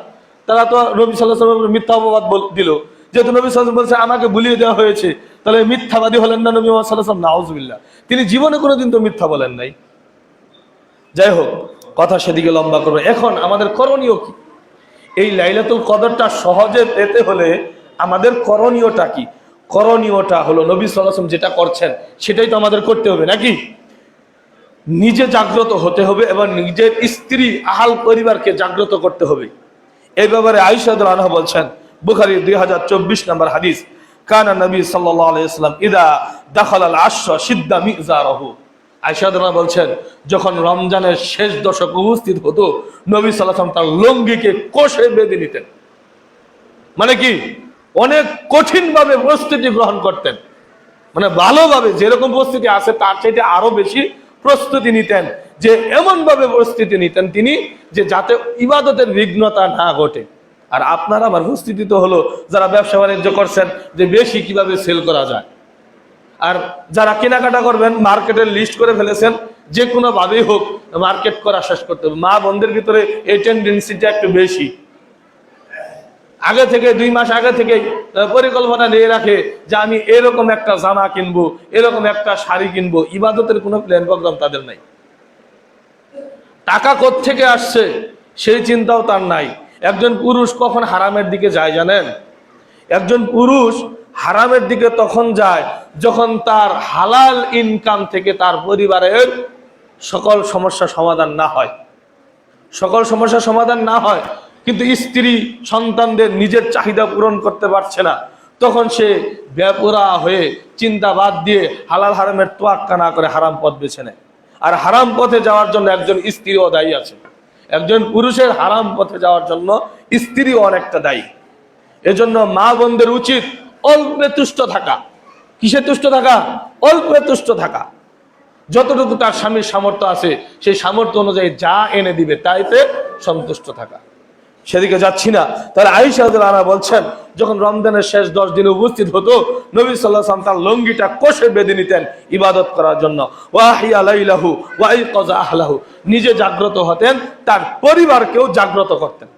Speaker 1: তারা তো নবী সাল্লাল্লাহু আলাইহি ওয়াসাল্লামের মিথ্যা অপবাদ দিল। যেহেতু নবী সাল্লাল্লাহু আলাইহি ওয়াসাল্লাম বলছে আমাকে ভুলিয়ে দেওয়া হয়েছে, তাহলে মিথ্যাবাদী হলেন না নবী মুহাম্মদ সাল্লাল্লাহু আলাইহি ওয়াসাল্লাম? নাউজুবিল্লাহ। তিনি জীবনে কোনোদিন তো মিথ্যা বলেন নাই। যাই হোক, কথা সেদিকে লম্বা করবে। এখন আমাদের করণীয় কি? এই লাইলাতুল কদরটা সহজে পেতে হলে আমাদের করণীয়টা কি? করণীয়টা হলো নবী সাল্লাল্লাহু আলাইহি ওয়াসাল্লাম যেটা করছেন সেটাই তো আমাদের করতে হবে, নাকি? নিজে জাগ্রত হতে হবে এবং নিজের স্ত্রী, আহাল পরিবারকে জাগ্রত করতে হবে। এই ব্যাপারে আয়েশা রাদিয়াল্লাহু আনহা বলছেন, বুখারী 2024 নম্বর হাদিস, কানা নবী সাল্লাল্লাহু আলাইহি ওয়াসাল্লাম ইদা দাখালাল আশরা সিদ্দা মিজারাহু। আয়েশা রাদিয়াল্লাহু আনহা বলছেন, যখন রমজানের শেষ দশক উপস্থিত হতো, নবী সাল্লাল্লাহু আলাইহি ওয়াসাল্লাম তার লুঙ্গিকে কষে বেঁধে নিতেন। মানে কি? অনেক কঠিন ভাবে প্রস্তুতি গ্রহণ করতেন, মানে ভালোভাবে, যেরকম প্রস্তুতি আছে তার চাইতে আরো বেশি প্রস্তুতি নিতেন। যে এমন ভাবে প্রস্তুতি নিতেন তিনি, যে যাতে ইবাদতের বিঘ্নতা না ঘটে। আর আপনার আমার প্রস্তুতি তো হলো যারা ব্যবসা বাণিজ্য করছেন, যে বেশি কিভাবে সেল করা যায়। আর যারা কেনাকাটা করবেন, মার্কেটের লিস্ট করে ফেলেছেন, যে কোনো ভাবেই হোক মার্কেট করা শেষ করতে হবে। মা বোনদের ভিতরে এই টেন্ডেন্সিটা একটু বেশি। আগে থেকে 2 মাস আগে থেকে পরিকল্পনা নিয়ে রাখে যে আমি এরকম একটা জামা কিনবো, এরকম একটা শাড়ি কিনবো। ইবাদতের কোনো প্ল্যান প্রোগ্রাম তাদের নাই। টাকা কোত্থেকে আসছে সেই চিন্তাও তার নাই। একজন পুরুষ কখন হারামের দিকে যায় জানেন? একজন পুরুষ হারামের দিকে তখন যায় যখন তার হালাল ইনকাম থেকে তার পরিবারের সকল সমস্যা সমাধান না হয়। সকল সমস্যা সমাধান না হয়, কিন্তু স্ত্রী সন্তানদের নিজের চাহিদা পূরণ করতে পারছে না, তখন সে বেপরোয়া হয়ে চিন্তা বাদ দিয়ে হালাল হারামের তোয়াক্কা না করে হারাম পথ বেছে নেয়। আর হারাম পথে যাওয়ার জন্য একজন স্ত্রীও দায়ী আছে। একজন পুরুষের হারাম পথে যাওয়ার জন্য স্ত্রীও অনেকটা দায়ী। এজন্য মা বোনদের উচিত অল্পে তুষ্ট থাকা। কিসে তুষ্ট থাকা? অল্পে তুষ্ট থাকা। যতটুকু তার স্বামীর সামর্থ্য আছে সেই সামর্থ্য অনুযায়ী যা এনে দিবে তাইতে সন্তুষ্ট থাকা। সেদিকে যাচ্ছি না। তাহলে আয়েশা রাদিয়াল্লাহু আনহা বলছেন, যখন রমজানের শেষ 10 দিনে উপস্থিত হতো, নবী সাল্লাল্লাহু আলাইহি ওয়াসাল্লাম তার লুঙ্গিটা কষে বেঁধে নিতেন ইবাদত করার জন্য। ওয়াহিয়া লাইলাহু ওয়া আইকাযা আহলাহু, নিজে জাগ্রত হতেন, তার পরিবারকেও জাগ্রত করতেন।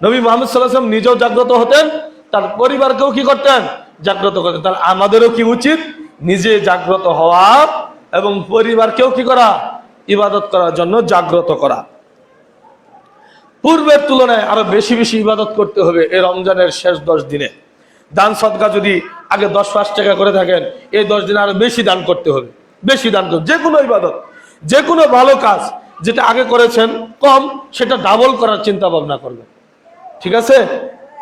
Speaker 1: নবী মুহাম্মদ সাল্লাল্লাহু আলাইহি ওয়াসাল্লাম নিজেও জাগ্রত হতেন, তার পরিবারকেও কি করতেন? জাগ্রত করতেন। তাহলে আমাদেরও কি উচিত? নিজে জাগ্রত হওয়া এবং পরিবারকেও কি করা? ইবাদত করার জন্য জাগ্রত করা। পূর্বের তুলনায় আরো বেশি বেশি ইবাদত করতে হবে এই রমজানের শেষ 10 দিনে। দান সদকা যদি আগে 10-5 টাকা করে থাকেন, এই 10 দিন আরো বেশি দান করতে হবে, বেশি দান করতে। যে কোনো ইবাদত, যে কোনো ভালো কাজ যেটা আগে করেছেন কম, সেটা ডাবল করার চিন্তা ভাবনা করবেন, ঠিক আছে?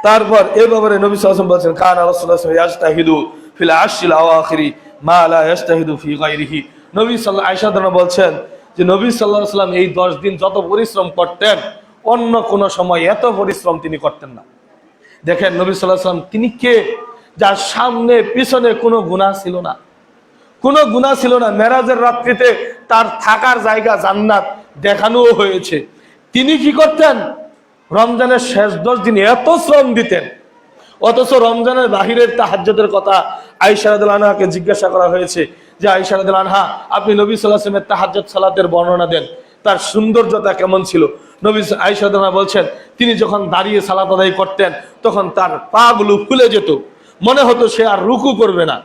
Speaker 1: তারপর এই ব্যাপারে নবী সাল্লাল্লাহু আলাইহি ওয়াসাল্লাম বলেছেন, কানা রাসূলুল্লাহ সাল্লাল্লাহু আলাইহি ওয়াসাল্লাম ইয়াজতাহিদু ফিল আশরিল আওয়াখিরি মা লা ইয়াজতাহিদু ফি গায়রিহি। নবী সাল্লাল্লাহু আয়েশা রাদিয়াল্লাহু বলছেন যে নবী সাল্লাল্লাহু আলাইহি ওয়াসাল্লাম এই 10 দিন যত পরিশ্রম করতেন, অন্য কোন সময় এত পরিশ্রম তিনি করতেন না। দেখেন নবী সাল্লাল্লাহু আলাইহি ওয়াসাল্লাম তিনি কে, যার সামনে পিছনে কোনো গুনাহ ছিল না, কোনো গুনাহ ছিল না। মেরাজের রাত্রিতে তার থাকার জায়গা জান্নাত দেখানো হয়েছে। তিনি কি করতেন? রমজানের শেষ 10 দিন এত শ্রম দিতেন, অথচ রমজানের বাহিরের তাহাজ্জুদের কথা আয়েশা রাদিয়াল্লাহু আনহাকে জিজ্ঞাসা করা হয়েছে যে আয়েশা রাদিয়াল্লাহু আনহা, আপনি নবী সাল্লাল্লাহু আলাইহি ওয়াসাল্লামের তাহাজ্জুদ সালাতের বর্ণনা দেন, তার সৌন্দর্যতা কেমন ছিল? নবী আয়েশা রাদিয়াল্লাহু আনহা বলছেন, তিনি যখন দাঁড়িয়ে সালাত আদায় করতেন তখন তার পা গুলো ফুলে যেত, মনে হতো সে আর রুকু করবে না।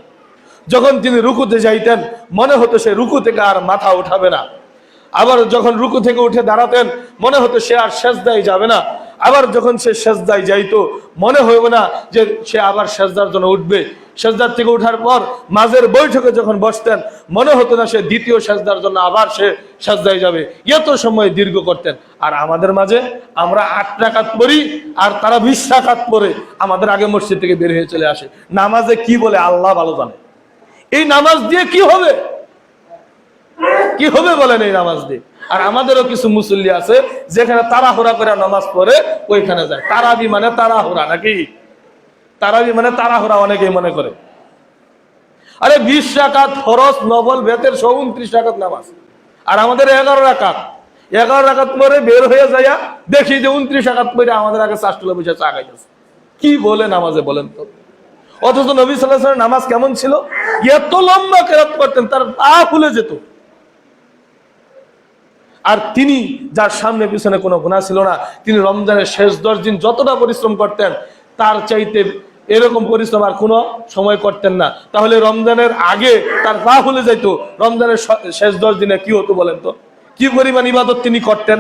Speaker 1: যখন তিনি রুকুতে যাইতেন মনে হতো সে রুকু থেকে আর মাথা উঠাবে না। আবার যখন রুকু থেকে উঠে দাঁড়াতেন মনে হতো সে আর সেজদায় যাবে না। আবার যখন সে সেজদায় যাইতো মনে হইবে না যে সে আবার সেজদার জন্য উঠবে। সেজদার থেকে ওঠার পর মাঝের বৈঠকে যখন বসতেন মনে হতো না সে দ্বিতীয় সেজদার জন্য আবার সে সেজদায় যাবে। এত সময় দীর্ঘ করতেন। আর আমাদের মাঝে আমরা 8 রাকাত পড়ি আর তারা 20 রাকাত পড়ে আমাদের আগে মসজিদ থেকে বের হয়ে চলে আসে। নামাজে কি বলে আল্লাহ ভালো জানে। এই নামাজ দিয়ে কি হবে, কি হবে বলেন এই নামাজ দিয়ে? আর আমাদেরও কিছু মুসল্লি আছে যেখানে তাড়াহুড়া করে নামাজ পড়ে ওইখানে যায়। তারাবি মানে তাড়াহুড়া নাকি? তারাবি মানে তাড়াহুড়া অনেকেই মনে করে। আরে 20 রাকাত ফরজ নফল বেতের 29 রাকাত নামাজ, আর আমাদের 11 রাকাত। 11 রাকাত পরে বের হয়ে যায় দেখি যে 29 রাকাত পরে আমাদের আগে চাষটুলা বসে চা খাইতেছে। কি বলে নামাজে বলেন তো? অথচ নবী সাল্লাল্লাহু আলাইহি ওয়াসাল্লাম নামাজ কেমন ছিল? এত লম্বা কেরাত করতেন তার পা ফুলে যেত। আর তিনি যার সামনে পিছনে কোনো গুনাহ ছিল না, তিনি রমজানের শেষ 10 দিন যতটা পরিশ্রম করতেন তার চাইতে এরকম পরিশ্রম আর কোনো সময় করতেন না। তাহলে রমজানের আগে তার পা ফুলে যাইতো, রমজানের শেষ 10 দিনে কি হতো বলেন তো? কি পরিমাণ ইবাদত তিনি করতেন,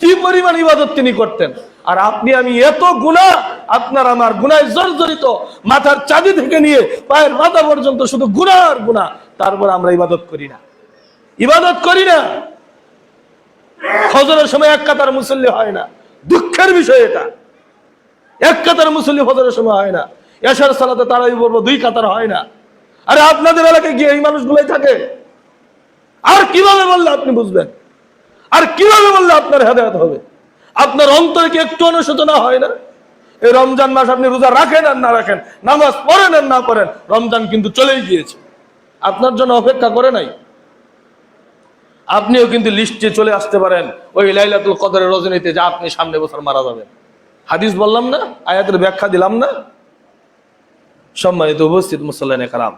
Speaker 1: কি পরিমাণ ইবাদত তিনি করতেন। আর আপনি আমি এত গুনাহ, আপনার আমার গুনায় জর্জরিত, মাথার চাঁদি থেকে নিয়ে পায়ের মাথা পর্যন্ত শুধু গুনাহ আর গুনাহ, তারপর আমরা ইবাদত করি না, ইবাদত করি না। ফজরের সময় 1 কাতার মুসল্লি হয় না, দুঃখের বিষয় এটা। 1 কাতার মুসল্লি ফজরের সময় হয় না। এশার সালাতে তারাবি পড়ব 2 কাতার হয় না। আরে আপনাদের এলাকায় গিয়ে এই মানুষগুলাই থাকে। আর কিভাবে বললে আপনি বুঝবেন? আর কিভাবে বললে আপনার হেদায়েত হবে? আপনার অন্তরে কি একটু অনুশোচনা হয় না? এই রমজান মাস আপনি রোজা রাখেন আর না রাখেন, নামাজ পড়েন আর না পড়েন, রমজান কিন্তু চলেই গিয়েছে, আপনার জন্য অপেক্ষা করে নাই। আপনিও কিন্তু লিস্টে চলে আসতে পারেন ওই লাইলাতুল কদরের রজনীতে, যা আপনি সামনে বছর মারা যাবেন। হাদিস বললাম না, আয়াতের ব্যাখ্যা দিলাম না। সম্মানিত উপস্থিত মুসল্লিনে কেরাম,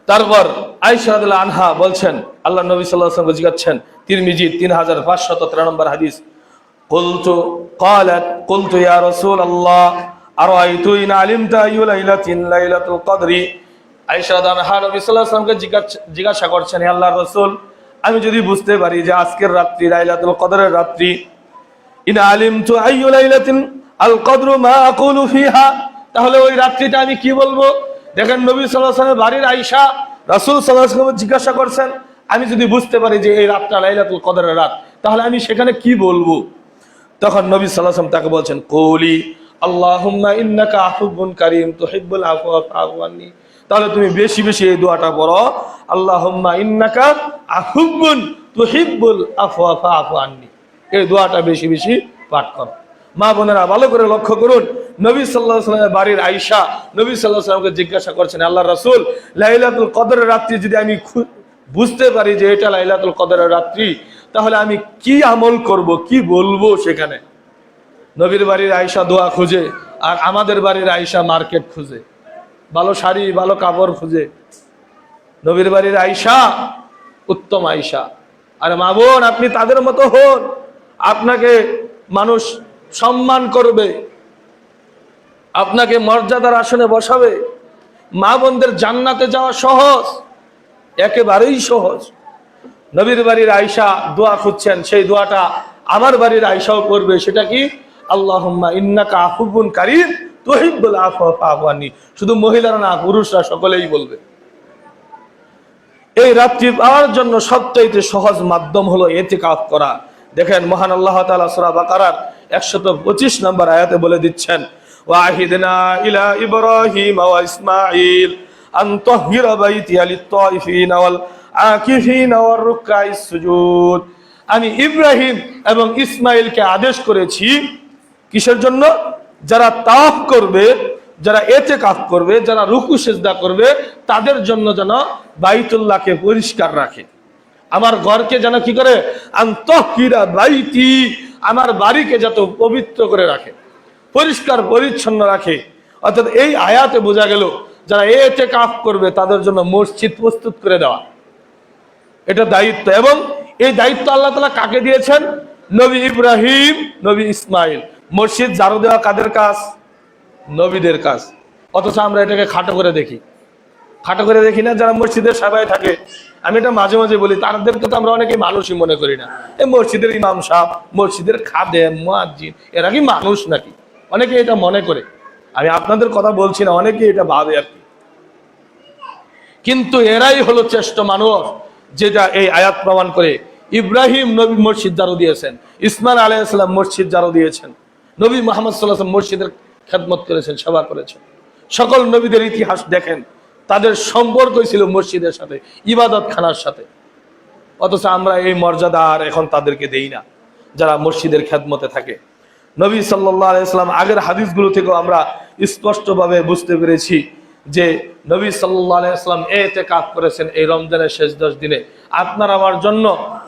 Speaker 1: তারপর আয়েশা রাদিয়াল্লাহু আনহা বলছেন, আল্লাহ নবী সাল্লাল্লাহু আলাইহি ওয়াসাল্লাম জিজ্ঞাসা, তিরমিজি 3513 নম্বর হাদিস, قلت يا رسول الله أرأيت إن علمت أي ليلة ليلة القدر। আয়েশা রাদিয়াল্লাহু আনহা নবী সাল্লাল্লাহু আলাইহি ওয়াসাল্লামকে জিজ্ঞাসা করছেন, হে আল্লাহর রাসূল, আমি যদি বুঝতে পারি যে আজকের রাত্রি লাইলাতুল কদরের রাত্রি, ইন আলিমতু আইয়ু লাইলাতিন আল কদরু মা আকুলু ফিহা, তাহলে ওই রাত্রিটা আমি কি বলবো? দেখেন নবী সাল্লাল্লাহু আলাইহি ওয়াসাল্লামের বাড়ির আয়েশা রাসূল সাল্লাল্লাহু আলাইহি ওয়াসাল্লাম জিজ্ঞাসা করছেন, আমি যদি বুঝতে পারি যে এই রাতটা লাইলাতুল কদরের রাত, তাহলে আমি সেখানে কি বলবো? তখন নবী সাল্লাল্লাহু আলাইহি ওয়াসাল্লাম তাকে বলছেন, কুলি আল্লাহুম্মা ইন্নাকা আফুবুন কারীম তুহিব্বুল আফওয়া ফা'ফু আন্নী। তাহলে তুমি বেশি বেশি এই দোয়াটা পড়ো, আল্লাহুম্মা ইন্নাকা আফুবুন তুহিব্বুল আফওয়া ফা'ফু আন্নী। এই দোয়াটা বেশি বেশি পাঠ করো। মা বোনেরা ভালো করে লক্ষ্য করুন, নবী সাল্লাল্লাহু আলাইহি ওয়াসাল্লামের বাড়ির আয়েশা নবী সাল্লাল্লাহু আলাইহি ওয়াসাল্লামকে জিজ্ঞাসা করছেন, আল্লাহর রাসূল, লাইলাতুল কদরের রাত্রি যদি আমি বুঝতে পারি যে এটা লাইলাতুল কদরের রাত্রি, তাহলে আমি কি আমল করব, কি বলবো সেখানে? নবীর বাড়ির আয়েশা দোয়া খুঁজে, আর আমাদের বাড়ির আয়েশা মার্কেট খুঁজে, ভালো শাড়ি ভালো কাপড় খুঁজে। নবীর বাড়ির আয়েশা উত্তম আয়েশা। আর মা বোন, আপনি তাদের মতো হন, আপনাকে মানুষ সম্মান করবে, আপনাকে মর্যাদার আসনে বসাবে। মা বোনদের জান্নাতে যাওয়া সহজ, একেবারেই সহজ। নবীর বাড়ির আয়েশা দোয়া খুঁজছেন, সেই দোয়াটা আমার বাড়ির আয়েশাও করবে। সেটা কি? আল্লাহুম্মা ইন্নাকা আফুবুন কারীম তুহিব্বুল আফওয়া ফা'ফু আননি। শুধু মহিলারা না, পুরুষরা সকলেই বলবে। এই রাত্রি পাওয়ার জন্য সবচাইতে সহজ মাধ্যম হলো ইতিকাফ করা। দেখেন মহান আল্লাহ তাআলা সূরা বাকারার 125 নম্বর আয়াতে বলে দিচ্ছেন, ওয়াহিদনা ইলা ইব্রাহিম ওয়া ইসমাঈল আন তাহহিরা বাইতিয়া লিত-তাইফিনা ওয়াল আকিফিনা ওয়ার রুকআইস সুজুদ। আমি ইব্রাহিম এবং ইসমাইলকে আদেশ করেছি কিসের জন্য? যারা তাওয়াফ করবে, যারা ইতিকাফ করবে, যারা রুকু সিজদা করবে, তাদের জন্য যেন বাইতুল্লাহকে পরিষ্কার রাখে, আমার ঘরকে যেন কি করে, আনতাহহিরা বাইতি, আমার বাড়িকে যত পবিত্র করে রাখে, পরিষ্কার পরিচ্ছন্ন রাখে। অর্থাৎ এই আয়াতে বোঝা গেল যারা ইতিকাফ করবে তাদের জন্য মসজিদ প্রস্তুত করে দেওয়া, এটা দায়িত্ব। এবং এই দায়িত্ব আল্লাহ তাআলা কাকে দিয়েছেন? নবী ইব্রাহিম, নবী ইসমাইল। মসজিদ ঝাড়ু দেওয়া কাদের কাজ? নবীদের কাজ। অথচ আমরা এটাকে খাটো করে দেখি, খাটো করে দেখি না। যারা মসজিদের সবাই থাকে, আমি এটা মাঝে মাঝে বলি, তাদেরকে তো আমরা অনেকে মানুষই মনে করি না। এই মসজিদের ইমাম সাহেব, মসজিদের খাদেম, মুয়াজ্জিন, এরা কি মানুষ নাকি? অনেকে এটা মনে করে। আমি আপনাদের কথা বলছি না, অনেকে এটা ভাবে আর কি। কিন্তু এরাই হলো শ্রেষ্ঠ মানুষ, যেটা এই আয়াত প্রমাণ করে। ইব্রাহিম নবী মসজিদ ঝাড়ু দিয়েছেন, ইসমাইল আলাইহিস সালাম মসজিদ ঝাড়ু দিয়েছেন, নবী মুহাম্মদ সাল্লাল্লাহু আলাইহি ওয়াসাল্লাম মসজিদের খেদমত করেছেন, সেবা করেছেন। সকল নবীদের ইতিহাস দেখেন, তাদের সম্পর্কই ছিল মসজিদের সাথে, ইবাদত খানার সাথে। অথচ আমরা এই মর্যাদা আর এখন তাদেরকে দেই না, যারা মসজিদের খেদমতে থাকে। নবী সাল্লাল্লাহু আলাইহি ওয়াসাল্লাম আগের হাদিসগুলো থেকেও আমরা স্পষ্টভাবে বুঝতে পেরেছি যে নবী সাল্লাল্লাহু আলাইহি ওয়াসাল্লাম ইতিকাফ করেছেন এই রমজানের শেষ 10 দিনে। আপনার আমার জন্য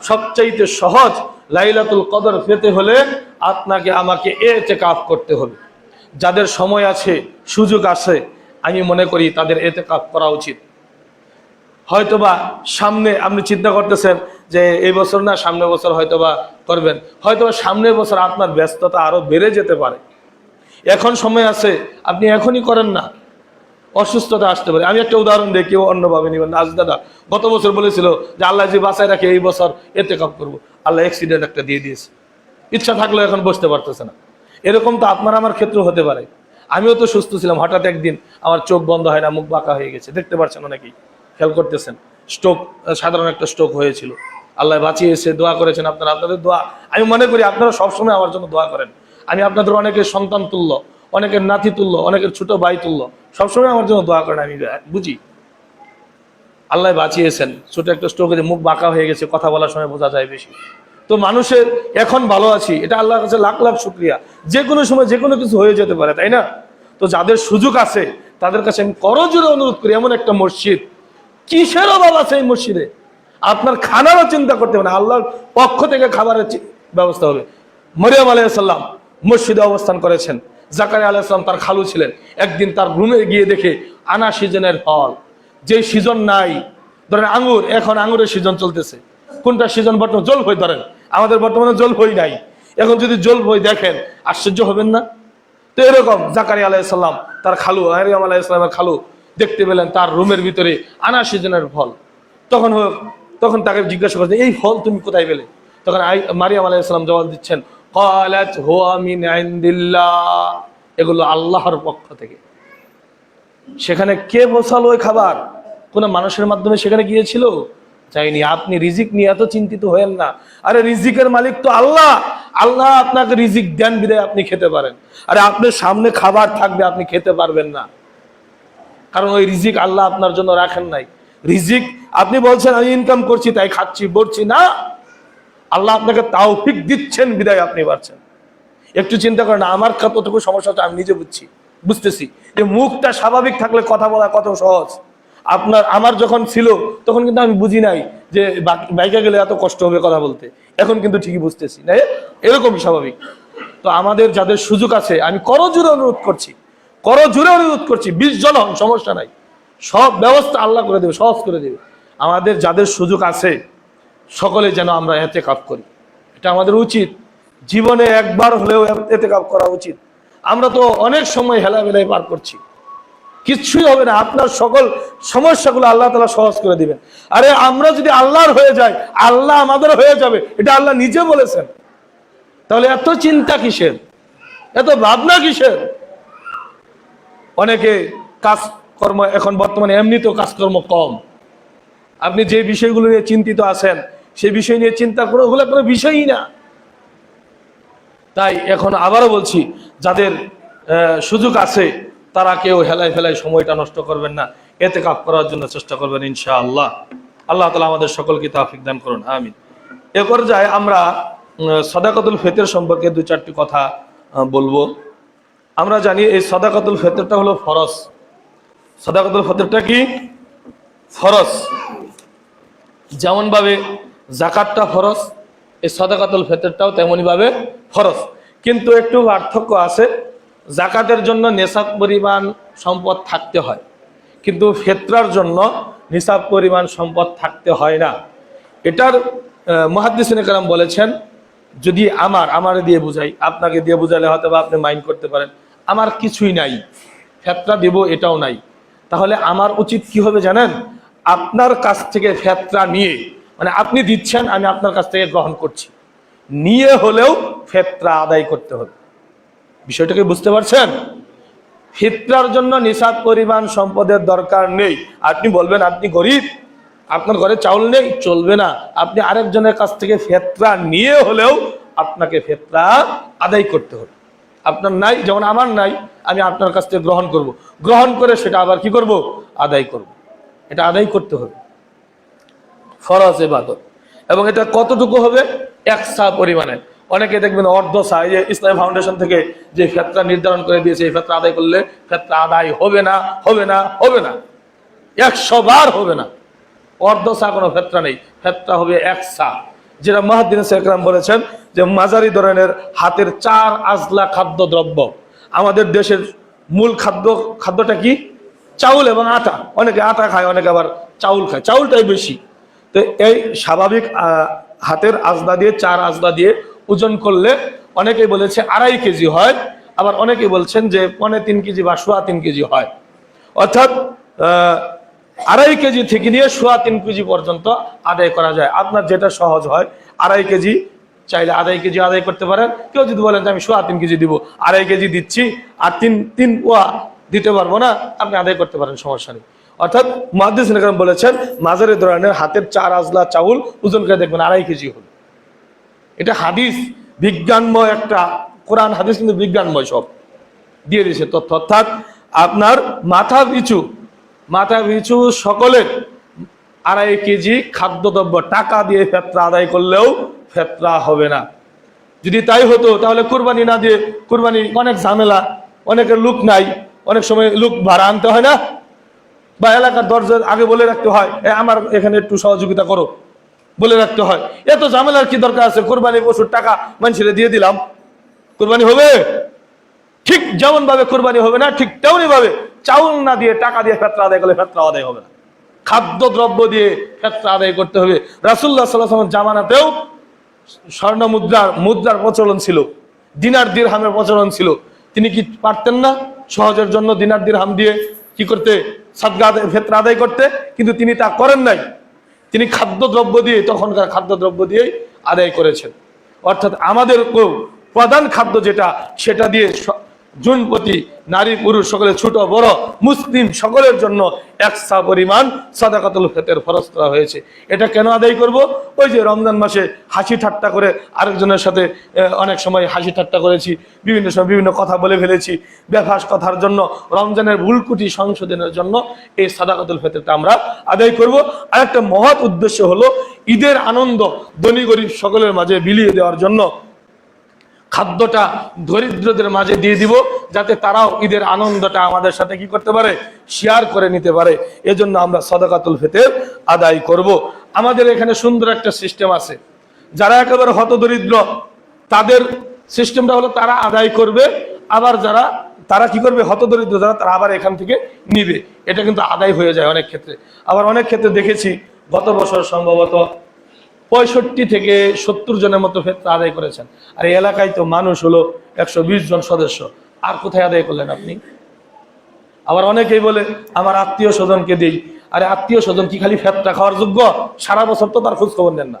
Speaker 1: সবচাইতে সহজ লাইলাতুল কদর পেতে হলে আপনাকে আমাকে ইতিকাফ করতে হবে। যাদের সময় আছে, সুযোগ আছে, আমি মনে করি তাদের ইতিকাফ করা উচিত। হয়তোবা সামনে আপনি চিন্তা করতেছেন যে এই বছর না, সামনের বছর হয়তোবা করবেন, হয়তোবা সামনের বছর আপনার ব্যস্ততা আরো বেড়ে যেতে পারে। এখন সময় আছে, আপনি এখনই করেন না, অসুস্থতা আসতে পারে। আমি একটা উদাহরণ দিই, কেউ অন্যভাবে নিবেন না। আজ দাদা গত বছর বলেছিল যে আল্লাহ যে বাঁচায় রাখে এই বছর ইতিকাফ করবো, আল্লাহ অ্যাক্সিডেন্ট একটা দিয়ে দিয়েছে, ইচ্ছা থাকলেও এখন বসতে পারতেছে না। এরকম তো আপনার আমার ক্ষেত্রে হতে পারে। আমিও তো সুস্থ ছিলাম, হঠাৎ একদিন আমার চোখ বন্ধ হয় না, মুখ বাঁকা হয়ে গেছে, দেখতে পাচ্ছেন অনেকেই, খেয়াল করতেছেন। স্ট্রোক, সাধারণ একটা স্ট্রোক হয়েছিল, আল্লাহ বাঁচিয়েছে, দোয়া করেছেন আপনারা, আপনাদের দোয়া আমি মনে করি আপনারা সবসময় আমার জন্য দোয়া করেন। আমি আপনাদের অনেকের সন্তান তুল্য, অনেকের নাতি তুল্য, অনেকের ছোট ভাই তুল্য, সবসময় আমার জন্য দোয়া করেন, আমি বুঝি। আল্লাহ বাঁচিয়েছেন, ছোট একটা স্ট্রোক হয়েছে, মুখ বাঁকা হয়ে গেছে, কথা বলার সময় বোঝা যায় বেশি। তো মানুষের এখন ভালো আছি, এটা আল্লাহর কাছে লাখ লাখ শুকরিয়া। যে কোনো সময় যে কোনো কিছু হয়ে যেতে পারে, তাই না? তো যাদের সুযোগ আছে তাদের কাছে আমি করজোরে অনুরোধ করি, এমন একটা মসজিদ, কিসের অভাব আছে এই মসজিদে? আপনার খানারও চিন্তা করতে হবে না, আল্লাহর পক্ষ থেকে খাবারের ব্যবস্থা হবে। মরিয়ম আলাইহিস সালাম মসজিদে অবস্থান করেছেন, জাকারিয়া আলাইহিস সালাম তার খালু ছিলেন। একদিন তার রুমে গিয়ে দেখে আনা সিজনের ফল, যে সিজন নাই, ধরেন আঙ্গুর, এখন আঙ্গুরের সিজন চলতেছে। কোনটা সিজন? বর্তমান জলফই, ধরেন আমাদের বর্তমানে জলফই নাই, এখন যদি জলফই দেখেন আশ্চর্য হবেন না? তো এরকম জাকারিয়া আলাইহিস সালাম তার খালু মারিয়াম আলাইহিস সালামের খালু দেখতে পেলেন তার রুমের ভিতরে আনা সিজনের ফল। তখন তাকে জিজ্ঞাসা করছেন, এই ফল তুমি কোথায় পেলে? তখন মারিয়াম আলাইহিস সালাম জবাব দিচ্ছেন, ক্বালাত হুয়া মিন ইনদিল্লাহ, এগুলো আল্লাহর পক্ষ থেকে। সেখানে কে পৌঁছালো ওই খাবার? কোন মানুষের মাধ্যমে সেখানে গিয়েছিল? যায়নি। আপনি রিজিক নিয়ে এত চিন্তিত হয়েন না। আরে রিজিকের মালিক তো আল্লাহ, আল্লাহ আপনাকে রিজিক দেন বিধায় আপনি খেতে পারেন। আরে আপনার সামনে খাবার থাকবে, আপনি খেতে পারবেন না, কারণ ওই রিজিক আল্লাহ আপনার জন্য রাখেন নাই। রিজিক আপনি বলছেন আমি ইনকাম করছি তাই খাচ্ছি বলছি না, আল্লাহ আপনাকে তাওফিক দিচ্ছেন বিধায় আপনি পারছেন। একটু চিন্তা করেন, আমার কতটুকু সমস্যাটা আমি নিজে বুঝতেছি যে মুখটা স্বাভাবিক থাকলে কথা বলা কত সহজ। আমার যখন ছিল তখন কিন্তু আমি বুঝি নাই যে বাইকে গেলে এত কষ্ট হবে কথা বলতে, এখন কিন্তু ঠিকই বুঝতেছি না, এরকমই স্বাভাবিক। তো আমাদের যাদের সুযোগ আছে, আমি করজোরে অনুরোধ করছি, 20 জন হন, সমস্যা নাই, সব ব্যবস্থা আল্লাহ করে দেবে, সহজ করে দেবে। আমাদের যাদের সুযোগ আছে সকলে যেন আমরা ইতিকাফ করি, এটা আমাদের উচিত। জীবনে একবার হলেও ইতিকাফ করা উচিত। আমরা তো অনেক সময় হেলামেলায় পার করছি, কিচ্ছুই হবে না, আপনার সকল সমস্যাগুলো আল্লাহ তাআলা সহজ করে দিবেন। আরে আমরা যদি আল্লাহর হয়ে যাই, আল্লাহ আমাদের হয়ে যাবে, এটা আল্লাহ নিজে বলেছেন। তাহলে এত চিন্তা কিসের? এত ভাবনা কিসের? অনেকে কাজকর্ম এখন বর্তমানে এমনিতেও কাজকর্ম কম, আপনি যে বিষয়গুলো নিয়ে চিন্তিত আছেন সেই বিষয় নিয়ে চিন্তা করে ওগুলো কোনো বিষয়ই না। তাই এখন আবারও বলছি, যাদের সুযোগ আছে তারা কেউ হেলায় ফেলায় সময়টা নষ্ট করবেন না, ইতিকাফ করার জন্য চেষ্টা করবেন ইনশাআল্লাহ। আল্লাহ তাআলা আমাদের সকলকে তৌফিক দান করুন, আমিন। এ পর্যায়ে আমরা সাদাকাতুল ফিতর সম্পর্কে দু চারটি কথা বলবো। আমরা জানি এই সাদাকাতুল ফিতরটা হলো ফরজ। সাদাকাতুল ফিতরটা কি? ফরজ। যেমন ভাবে যাকাতটা ফরজ, এই সাদাকাতুল ফিতরটাও তেমনি ভাবে ফরজ, কিন্তু একটু পার্থক্য আছে। যাকাতের জন্য নিসাব পরিমাণ সম্পদ থাকতে হয়, কিন্তু ফিতরার জন্য নিসাব পরিমাণ সম্পদ থাকতে হয় না। এটার মুহাদ্দিসিনে কেরাম বলেছেন, যদি আমার দিয়ে বুঝাই, আপনাকে দিয়ে বুঝালে হয়তো বা আপনি মাইন্ড করতে পারেন, আমার কিছুই নাই, ফিতরা দিব এটাও নাই, তাহলে আমার উচিত কি হবে জানেন? আপনার কাছ থেকে ফিতরা নিয়ে, মানে আপনি দিচ্ছেন, আমি আপনার কাছ থেকে গ্রহণ করছি, নিয়ে হলেও ফিতরা আদায় করতে হবে। বিষয়টাকে বুঝতে পারছেন? ফিতরার জন্য নিসাব পরিমাণ সম্পদের দরকার নেই। আপনি বলবেন আপনি গরিব, আপনার ঘরে চাউল নেই, চলবে না, আপনি আরেকজনের কাছ থেকে ফিতরা নিয়ে হলেও আপনাকে ফিতরা আদায় করতে হবে। আপনার নাই, যেমন আমার নাই, আমি আপনার কাছ থেকে গ্রহণ করব, গ্রহণ করে সেটা আবার কি করব? আদায় করব। এটা আদায় করতে হবে, ফরজ ইবাদত। এবং এটা কতটুকু হবে? এক সা পরিমাণে। অনেকে দেখবেন অর্ধ সা, এই যে ইসলামী ফাউন্ডেশন থেকে যে ফিতরা নির্ধারণ করে দিয়েছে, এই ফিতরা আদায় করলে ফিতরা আদায় হবে না, হবে না, হবে না, 100 বার হবে না। অর্ধ সা কোনো ফিতরা নেই, ফিতরা হবে এক সা। যেটা মুহাদ্দিস একরাম বলেছেন যে মাঝারি ধরনের হাতের 4 আজলা খাদ্য দ্রব্য। আমাদের দেশের মূল খাদ্যটা কি? চাউল এবং আটা। অনেকে আটা খায়, অনেকে আবার চাউল খায়, চাউলটাই বেশি। তো এই স্বাভাবিক হাতের আজলা দিয়ে, 4 আজলা দিয়ে ওজন করলে অনেকেই বলেছে 2.5 কেজি হয়, আবার অনেকে বলছেন যে 3.25 কেজি বা 3.25 কেজি হয়। অর্থাৎ 2.5 কেজি থেকে নিয়ে 3.25 কেজি পর্যন্ত আদায় করা যায়। আপনার যেটা সহজ হয়, 2.5 কেজি চাইলে 2.5 কেজি আদায় করতে পারেন। কেউ যদি বলেন যে আমি 3.25 কেজি দিব, 2.5 কেজি দিচ্ছি আর 3 পোয়া দিতে পারবো না, আপনি আদায় করতে পারেন, সমস্যা নেই। অর্থাৎ মুহাদ্দিসিনে কেরাম বলেছেন মাঝারি ধরনের হাতের 4 আজলা চাউল ওজন করে দেখবেন 2.5 কেজি হলো। এটা হাদিস, বিজ্ঞানময় একটা, কোরআন হাদিস কিন্তু বিজ্ঞানময়, সব দিয়ে দিয়েছে তথ্য। অর্থাৎ আপনার মাথা পিছু সকলের 2.5 কেজি খাদ্যদ্রব্য টাকা দিয়ে ফিতরা আদায় করলেও ফিতরা হবে না। যদি তাই হতো তাহলে কুরবানি না দিয়ে, কুরবানি অনেক ঝামেলা, অনেকের লোক নাই, অনেক সময় লোক ভাড়া আনতে হয় না, বা এলাকার দরজার আগে বলে রাখতে হয় আমার এখানে একটু সহযোগিতা করো, বলে রাখতে হয়। এত ঝামেলার কি দরকার আছে? কোরবানি পশুর টাকা মানুষের দিয়ে দিলাম, কোরবানি হবে? ঠিক যেমন ভাবে কোরবানি হবে না, ঠিক তেমনি ভাবে চাউল না দিয়ে টাকা দিয়ে ফিতরা আদায় করলে ফিতরা আদায় হবে না। খাদ্য দ্রব্য দিয়ে ফিতরা আদায় করতে হবে। রাসূলুল্লাহ সাল্লাল্লাহু আলাইহি ওয়াসাল্লাম জামানাতেও স্বর্ণ মুদ্রার প্রচলন ছিল, দিনার দিরহামের প্রচলন ছিল। তিনি কি পারতেন না সহজের জন্য দিনার দিরহাম দিয়ে কি করতে? সাদকা ফিতরা আদায় করতে, কিন্তু তিনি তা করেন নাই। তিনি খাদ্যদ্রব্য দিয়ে, তখনকার খাদ্যদ্রব্য দিয়েই আদায় করেছেন। অর্থাৎ আমাদের প্রধান খাদ্য যেটা, সেটা দিয়ে জনপতি, নারী পুরুষ সকলে, ছোট বড় মুসলিম সকলের জন্য 1 সা পরিমাণ সাদাকাতুল ফিতর ফরজ করা হয়েছে। এটা কেন আদায় করব? ওই যে রমজান মাসে হাসি ঠাট্টা করে আরেকজনের সাথে অনেক সময় হাসি ঠাট্টা করেছি, বিভিন্ন সময় বিভিন্ন কথা বলে ফেলেছি, বেফাস কথার জন্য, রমজানের ভুলকুটি সংশোধনের জন্য এই সাদাকাতুল ফিতরটা আমরা আদায় করব। আর একটা মহৎ উদ্দেশ্য হলো ঈদের আনন্দ ধনী গরিব সকলের মাঝে বিলিয়ে দেওয়ার জন্য খাদ্যটা দরিদ্রদের মাঝে দিয়ে দিব, যাতে তারাও ঈদের আনন্দটা আমাদের সাথে কি করতে পারে? শেয়ার করে নিতে পারে। এজন্য আমরা সাদাকাতুল ফিতর আদায় করব। আমাদের এখানে সুন্দর একটা সিস্টেম আছে। যারা একেবারে হতদরিদ্র, তাদের সিস্টেমটা হলো তারা আদায় করবে, আবার তারা কি করবে? হতদরিদ্র যারা, তারা আবার এখান থেকে নিবে। এটা কিন্তু আদায় হয়ে যায় অনেক ক্ষেত্রে। আবার অনেক ক্ষেত্রে দেখেছি গত বছর সম্ভবত 65 থেকে 70 জনের মতো ফিতরা আদায় করেছেন। আর এই এলাকায় তো মানুষ হলো 120 জন সদস্য, আর কোথায় আদায় করলেন আপনি? আবার অনেকেই বলে আমার আত্মীয় স্বজনকে দিই। আরে আত্মীয় স্বজন কি খালি ফিতরা খাওয়ার যোগ্য? সারা বছর তো তার খোঁজ খবর নেন না।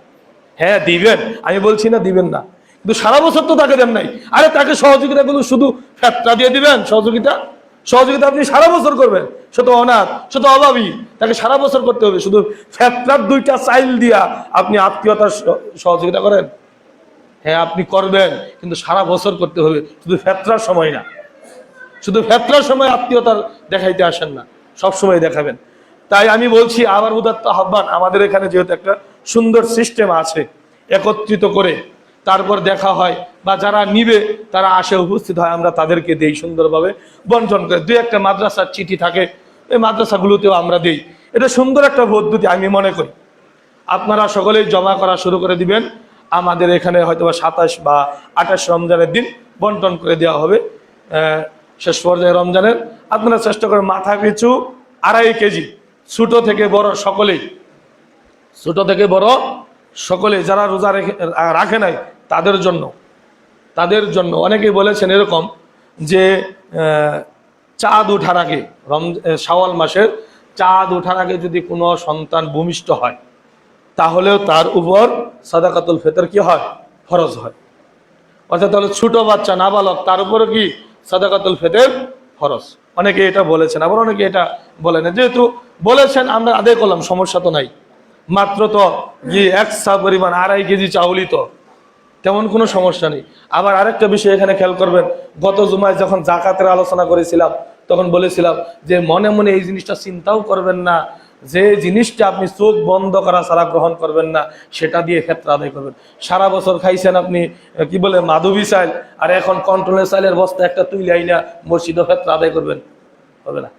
Speaker 1: হ্যাঁ দিবেন, আমি বলছি না দিবেন না, কিন্তু সারা বছর তো তাকে দেন নাই। আরে তাকে সহযোগিতাগুলো শুধু ফেতরা দিয়ে দিবেন, সহযোগিতা আপনি সারা বছর করবেন। সে তো অনাথ, সে তো অভাবী, তাকে সারা বছর করতে হবে। শুধু ফেতরার 2টা চাইল দিয়া আপনি আত্মীয়তার সহযোগিতা করেন? হ্যাঁ আপনি করবেন, কিন্তু সারা বছর করতে হবে, শুধু ফেতরার সময় না। শুধু ফেতরার সময় আত্মীয়তার দেখাইতে আসেন না, সব সময় দেখাবেন। তাই আমি বলছি আবার উদাত্ত আহ্বান, আমাদের এখানে যেহেতু একটা সুন্দর সিস্টেম আছে, একত্রিত করে তারপর দেখা হয়, বা যারা নিবে তারা আসে, উপস্থিত হয়, আমরা তাদেরকে দেই সুন্দরভাবে বন্টন করে। 2-1টা মাদ্রাসার চিঠি থাকে, এই মাদ্রাসাগুলোতেও আমরা দেই। এটা সুন্দর একটা পদ্ধতি আমি মনে করি। আপনারা সকলেই জমা করা শুরু করে দিবেন। আমাদের এখানে হয়তো 27 বা 28 রমজানের দিন বন্টন করে দেওয়া হবে। শেষ পর্যায়ে রমজানের আপনারা চেষ্টা করেন মাথা পিছু 2.5 কেজি, ছোট থেকে বড় সকলে যারা রোজা রাখে নাই তাদের জন্য অনেকেই বলেছেন এরকম যে চাঁদ ওঠার আগে, শাওয়াল মাসের চাঁদ ওঠার আগে যদি কোনো সন্তান ভূমিষ্ঠ হয়, তাহলেও তার উপর সাদাকাতুল ফিতর কি হয়? ফরজ হয়। অর্থাৎ তাহলে ছোট বাচ্চা নাবালক তার উপরে কি সাদাকাতুল ফিতর ফরজ। অনেকে এটা বলেছেন, আবার অনেকে এটা বলেন। যেহেতু বলেছেন আমরা আদায় করলাম, সমস্যা তো নাই। মাত্র তো এক সা পরিমাণ 2.5 কেজি চাউলই, তো তেমন কোনো সমস্যা নেই। আবার আরেকটা বিষয় এখানে খেয়াল করবেন, গত জুমায় যখন জাকাতের আলোচনা করেছিলাম তখন বলেছিলাম যে মনে মনে এই জিনিসটা চিন্তাও করবেন না, যে জিনিসটা আপনি চোখ বন্ধ করা ছাড়া গ্রহণ করবেন না, সেটা দিয়ে ফিতরা আদায় করবেন। সারা বছর খাইছেন আপনি কি বলে মাধবী চাল, আর এখন কন্ট্রোলের চালের বস্তা একটা তুলে আইনা মসজিদে ফিতরা আদায় করবেন? হবে না,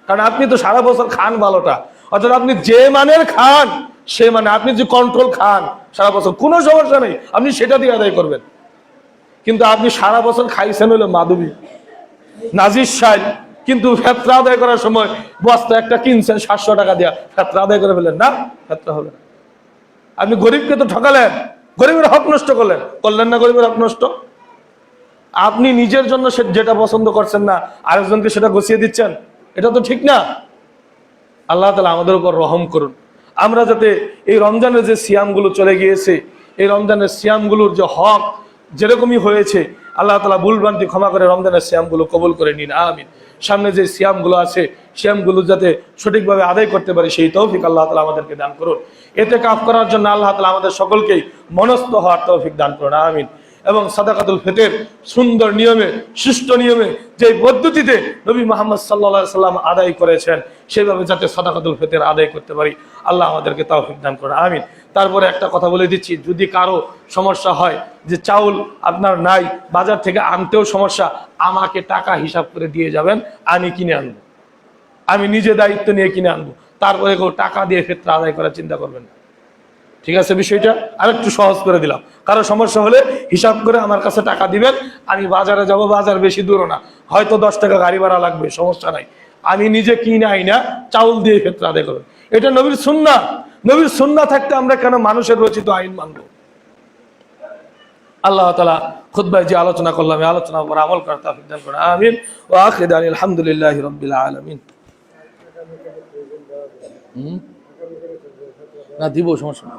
Speaker 1: কারণ আপনি তো সারা বছর খান ভালোটা। অর্থাৎ আপনি যে মানের খান, সে মানে আপনি যে কন্ট্রোল খান সারা বছর, কোনো সমস্যা নেই, আপনি সেটা দিয়ে আদায় করবেন। কিন্তু আপনি সারা বছর খাইছেন হলো মাধবী নাজির শাল, কিন্তু ফিতরা আদায় করার সময় বস্তা একটা কিনছেন 700 টাকা দিয়া, ফিতরা আদায় করে ফেলেন না, ফিতরা হবে না। আপনি গরিবকে তো ঠকালেন, গরিবের হক নষ্ট করলেন না? গরিবের হক নষ্ট। আপনি নিজের জন্য যেটা পছন্দ করছেন না, আরেকজনকে সেটা গুছিয়ে দিচ্ছেন, এটা তো ঠিক না। আল্লাহ তাআলা আমাদের উপর রহম করুন। আমরা যাতে এই রমজানের যে সিয়ামগুলো চলে গিয়েছে, এই রমজানের সিয়ামগুলোর যে হক যেরকমই হয়েছে, আল্লাহ তাআলা ভুলভ্রান্তি ক্ষমা করে রমজানের সিয়ামগুলো কবুল করে নিন, আমিন। সামনে যে সিয়ামগুলো আছে, সিয়ামগুলো যাতে সঠিকভাবে আদায় করতে পারি, সেই তৌফিক আল্লাহ তাআলা আমাদেরকে দান করুন। ইতিকাফ করার জন্য আল্লাহ তাআলা আমাদের সকলকেই মনস্থ হওয়ার তৌফিক দান করুন, আমিন। এবং সাদাকাতুল ফিতর সুন্দর নিয়মে, সুষ্ঠু নিয়মে, যে পদ্ধতিতে নবী মুহাম্মদ সাল্লাল্লাহু আলাইহি সাল্লাম আদায় করেছেন, সেভাবে যাতে সাদাকাতুল ফিতর আদায় করতে পারি, আল্লাহ আমাদেরকে তৌফিক দান করুন, আমিন। তারপরে একটা কথা বলে দিচ্ছি, যদি কারো সমস্যা হয় যে চাউল আপনার নাই, বাজার থেকে আনতেও সমস্যা, আমাকে টাকা হিসাব করে দিয়ে যাবেন, আমি কিনে আনবো, আমি নিজে দায়িত্ব নিয়ে কিনে আনবো। তারপরে কেউ টাকা দিয়ে ফিতরা আদায় করার চিন্তা করবেন না, ঠিক আছে? বিষয়টা আরেকটু সহজ করে দিলাম। কারো সমস্যা হলে হিসাব করে আমার কাছে টাকা দিবেন, আমি বাজারে যাব, বাজার বেশি দূর না, হয়তো 10 টাকা গাড়ি ভাড়া লাগবে, সমস্যা নাই, আমি নিজে কিনে আইনা চাউল দিয়ে ফিতরা আদায় করবেন। এটা নবীর সুন্নাহ। নবীর সুন্নাহ থাকতে আমরা কেন মানুষের রচিত আইন মানব? আল্লাহ তাআলা খুতবায় যে আলোচনা করলাম, এই আলোচনার উপর আমল করার তৌফিক দান করুন, আমিন। ওয়া আখিরু দাওয়ানা আলহামদুলিল্লাহি রাব্বিল আলামিন। না দিব, সমস্যা না।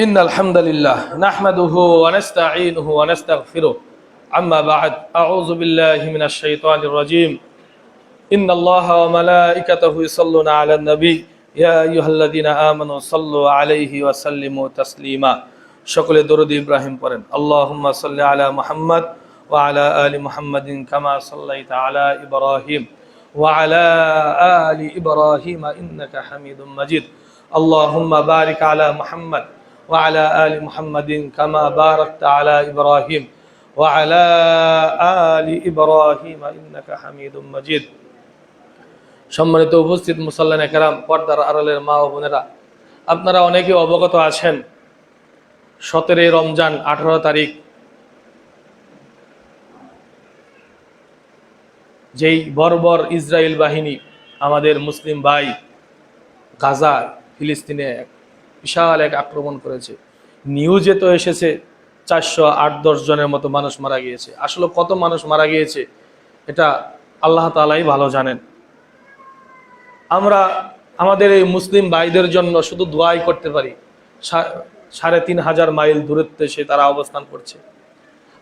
Speaker 1: ইন্নাল হামদালিল্লাহ নাহমাদুহু ওয়া নাস্তাঈনুহু ওয়া নাস্তাগফিরুহ। আম্মা বা'দ, আউযু বিল্লাহি মিনাশ শাইতানির রাজীম। ইন্নাল্লাহা ওয়া মালাইকাতাহু ইউসাল্লুনা আলান নবী ইয়া আইয়ুহাল্লাযীনা আমানু সাল্লু আলাইহি ওয়া সাল্লিমু তাসলিমা। সকলে দরুদ ইব্রাহিম পড়েন। আল্লাহুম্মা সাল্লি আলা মুহাম্মাদ ওয়া আলা আলি মুহাম্মাদিন কামা সাল্লাইতা আলা ইব্রাহিম ওয়া আলা আলি ইব্রাহিম ইন্নাকা হামিদুম মাজিদ। আল্লাহুম্মা বারিক আলা মুহাম্মাদ ওয়া আলা আলি মুহাম্মাদিন কামা বারাকতা আলা ইব্রাহিম ওয়া আলা আলি ইব্রাহিম ইন্নাকা হামিদুম মাজিদ। সম্মানিত উপস্থিত মুসাল্লিনে কেরাম, পর্দার আড়ালের মা ও বোনেরা, আপনারা অনেকে অবগত আছেন 17 রমজান 18 তারিখ যেই বর্বর ইসরায়েল বাহিনী আমাদের মুসলিম ভাই গাজা ফিলিস্তিনে বিশাল এক আক্রমণ করেছে। নিউজে তো এসেছে 408-10 জনের মতো মানুষ মারা গিয়েছে। আসলে কত মানুষ মারা গিয়েছে এটা আল্লাহ তাআলাই ভালো জানেন। আমরা আমাদের এই মুসলিম ভাইদের জন্য শুধু দোয়াই করতে পারি, ৩,৫০০ মাইল দূরত্বে সে তারা অবস্থান করছে।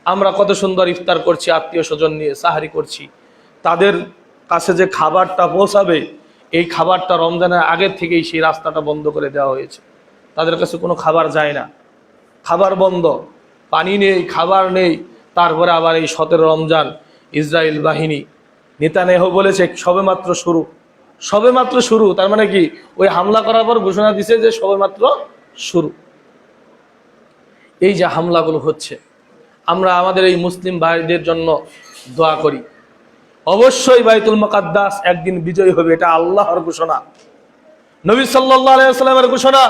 Speaker 1: আমরা কত সুন্দর ইফতার করছি, আত্মীয় স্বজন নিয়ে সাহারি করছি, তাদের কাছে যে খাবারটা পৌঁছাবে এই খাবারটা রমজানের আগের থেকেই সেই রাস্তাটা বন্ধ করে দেওয়া হয়েছে। তাদের কাছে কোনো খাবার যায় না, খাবার বন্ধ, পানি নেই, খাবার নেই। তারপরে আবার এই ১৭ রমজান ইসরায়েল বাহিনী নেতানিয়াহু বলেছে সবেমাত্র শুরু, সবেমাত্র শুরু। তার মানে কি ওই হামলা করার পর ঘোষণা দিছে যে সবেমাত্র শুরু। এই যে হামলাগুলো হচ্ছে, আমরা আমাদের এই মুসলিম ভাইদের জন্য দোয়া করি। অবশ্যই বাইতুল মুকাদ্দাস একদিন বিজয়ী হবে, এটা আল্লাহর ঘোষণা, নবী সাল্লাল্লাহু আলাইহি ওয়াসাল্লামের ঘোষণা।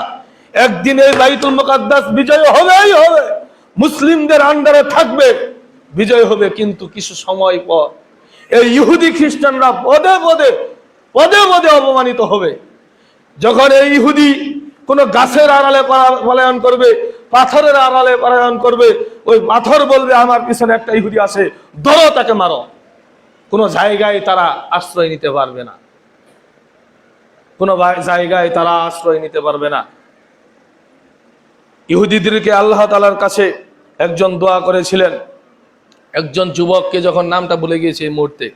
Speaker 1: একদিন এই বাইতুল মুকাদ্দাস বিজয় হবেই হবে, মুসলিমদের আন্ডারে থাকবে, বিজয় হবে। কিন্তু কিছু সময় পর এই ইহুদি খ্রিস্টানরা পদে পদে পদে পদে অপমানিত হবে। যখন এই ইহুদি কোন গাছের আড়ালে পলায়ন করবে, পাথরের আড়ালে পলায়ন করবে, ওই পাথর বলবে আমার পিছনে একটা ইহুদি আছে, ধরো তাকে মারো। কোনো জায়গায় তারা আশ্রয় নিতে পারবে না, কোনো জায়গায় তারা আশ্রয় নিতে পারবে না। ইহুদিদেরকে আল্লাহ তাআলার কাছে একজন দোয়া করেছিলেন, একজন যুবককে, যখন নামটা ভুলে গিয়েছে এই মুহূর্তে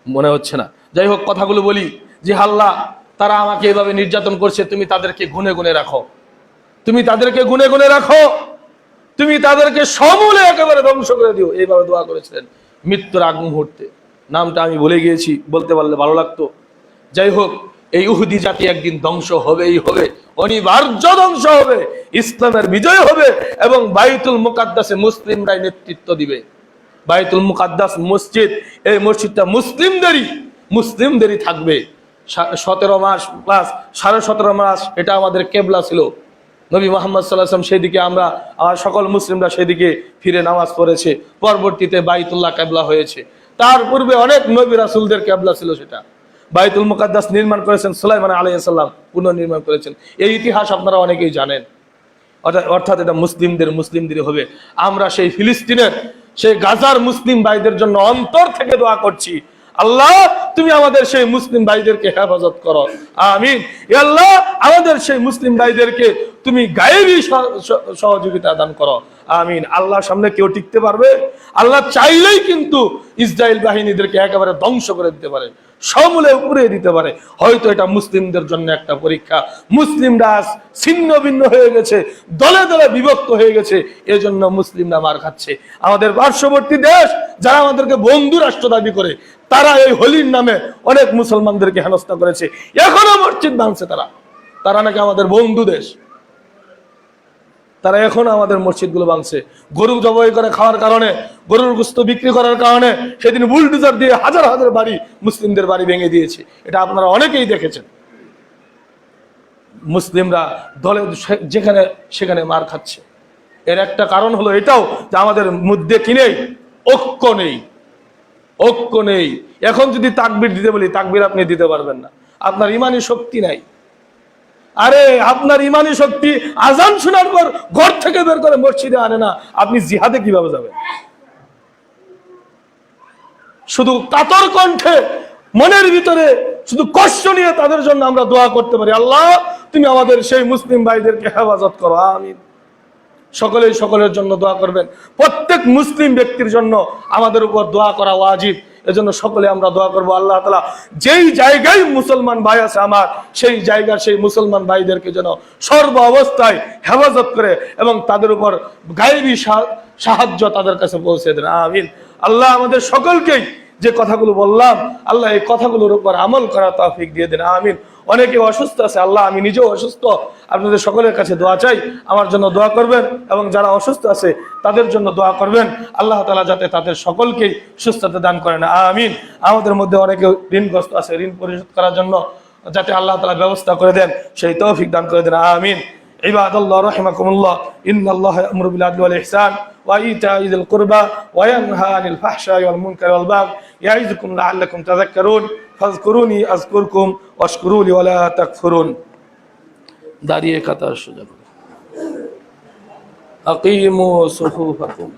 Speaker 1: মনে হচ্ছে না, যাই হোক কথাগুলো বলি যে আল্লাহ তারা আমাকে এভাবে নির্যাতন করছে, তুমি তাদেরকে গুনে গুনে রাখো, তুমি তাদেরকে গুনে গুনে রাখো, তুমি তাদেরকে সমূলে একেবারে ধ্বংস করে দিও। এইভাবে দোয়া করেছিলেন মৃত্যুর আগ মুহূর্তে। নামটা আমি ভুলে গিয়েছি, বলতে পারলে ভালো লাগতো। যাই হোক, এই ইহুদি জাতি একদিন ধ্বংস হবেই হবে, অনিবার্য ধ্বংস হবে, ইসলামের বিজয় হবে এবং বাইতুল মুকাদ্দাসে মুসলিমরাই নেতৃত্ব দিবে। বাইতুল মুকাদ্দাস মসজিদ, এই মসজিদটা মুসলিমদেরই থাকবে। 17 মাস প্লাস 17.5 মাস এটা আমাদের কেবলা ছিল। নবী মুহাম্মদ সাল্লাল্লাহু আলাইহি ওয়াসাল্লাম সেদিকে আমরা সকল মুসলিমরা সেদিকে ফিরে নামাজ পড়েছে। পরবর্তীতে বাইতুল্লাহ কেবলা হয়েছে। তার পূর্বে অনেক নবী রাসূলদের কেবলা ছিল সেটা। বাইতুল মুকাদ্দাস নির্মাণ করেছেন সুলাইমান আলাইহিস সালাম, পুনর্নির্মাণ করেছেন। এই ইতিহাস আপনারা অনেকেই জানেন। অর্থাৎ এটা মুসলিমদেরই হবে। আমরা সেই ফিলিস্তিনের, সেই গাজার মুসলিম ভাইদের জন্য অন্তর থেকে দোয়া করছি, আল্লাহ তুমি আমাদের সেই মুসলিম ভাইদেরকে হেফাজত করো, আমিন। আল্লাহ আমাদের সেই মুসলিম ভাইদেরকে তুমি গায়েবী সহযোগিতা দান করো, আমিন। আল্লাহর সামনে কেউ টিকতে পারবে? আল্লাহ চাইলেই কিন্তু ইসরায়েল বাহিনীদেরকে একেবারে ধ্বংস করে দিতে পারে, সমূলে উপরে দিতে পারে। হয়তো এটা মুসলিমদের জন্য একটা পরীক্ষা। মুসলিমরা ছিন্ন ভিন্ন হয়ে গেছে, দলে দলে বিভক্ত হয়ে গেছে, এজন্য মুসলিমরা মার খাচ্ছে। আমাদের পার্শ্ববর্তী দেশ যারা আমাদেরকে বন্ধু রাষ্ট্র দাবি করে, তারা এই হোলির নামে অনেক মুসলমানদেরকে হেনস্থা করেছে, এখনো মসজিদ ভাঙছে। তারা নাকি আমাদের বন্ধু দেশ, তারা এখনো আমাদের মসজিদগুলো ভাঙছে। গরু জবাই করে খাওয়ার কারণে, গরুর গোশত বিক্রি করার কারণে সেদিন বুলডোজার দিয়ে হাজার হাজার বাড়ি, মুসলিমদের বাড়ি ভেঙে দিয়েছে। এটা আপনারা অনেকেই দেখেছেন। মুসলিমরা দলে যেখানে সেখানে মার খাচ্ছে। এর একটা কারণ হলো এটাও যে আমাদের মধ্যে কি নেই? ঐক্য নেই। এখন যদি তাকবীর দিতে বলি, তাকবীর আপনি দিতে পারবেন না, আপনার ইমানি শক্তি নাই। আরে আপনার ইমানি শক্তি আজান শোনার পর ঘর থেকে বের করে মসজিদে আনে না, আপনি জিহাদে কিভাবে যাবেন? শুধু কাতর কণ্ঠে মনের ভিতরে শুধু কষ্ট নিয়ে তাদের জন্য আমরা দোয়া করতে পারি, আল্লাহ তুমি আমাদের সেই মুসলিম ভাইদেরকে হেফাজত করো, আমিন। সকলেই সকলের জন্য দোয়া করবেন। প্রত্যেক মুসলিম ব্যক্তির জন্য আমাদের উপর দোয়া করা ওয়াজিব। এজন্য সকলে আমরা দোয়া করবো, আল্লাহ তাআলা যেই জায়গায় মুসলমান ভাই আছে আমার, সেই জায়গার সেই মুসলমান ভাইদেরকে যেন সর্ব অবস্থায় হেফাজত করে এবং তাদের উপর গায়েবী সাহায্য তাদের কাছে পৌঁছে দেন, আমিন। আল্লাহ আমাদের সকলকেই যে কথাগুলো বললাম, আল্লাহ এই কথাগুলোর উপর আমল করা তৌফিক দিয়ে দেন, আমিন। অনেকে অসুস্থ আছে, আল্লাহ আমি নিজেও অসুস্থ, আপনাদের সকলের কাছে দোয়া চাই, আমার জন্য দোয়া করবেন এবং যারা অসুস্থ আছে তাদের জন্য দোয়া করবেন। আল্লাহ তাআলা যাতে তাদের সকলকেই সুস্থতা দান করেন, আমিন। আমাদের মধ্যে অনেকে ঋণগ্রস্ত আছে, ঋণ পরিশোধ করার জন্য যাতে আল্লাহ তাআলা ব্যবস্থা করে দেন, সেই তৌফিক দান করে দেন, আমিন। ইবাদাল্লাহ রাহিমাকুমুল্লাহ, ইন্নাল্লাহা ইয়া'মুরু বিল আদলি ওয়াল ইহসান ওয়া ইতা'i যিল কুরবা ওয়া ইয়ানহা আনিল ফাহশাই ওয়াল মুনকারি ওয়াল বাগই ইয়া'iযুকুম লা'আল্লাকুম তাযাক্কারুন ফাযকুরুনি আযকুরকুম ওয়াশকুরুলি ওয়া লা তাকফুরুন। দাঁড়িয়ে কাতার সোজা করুন। আকিমু সুফুফাকুম।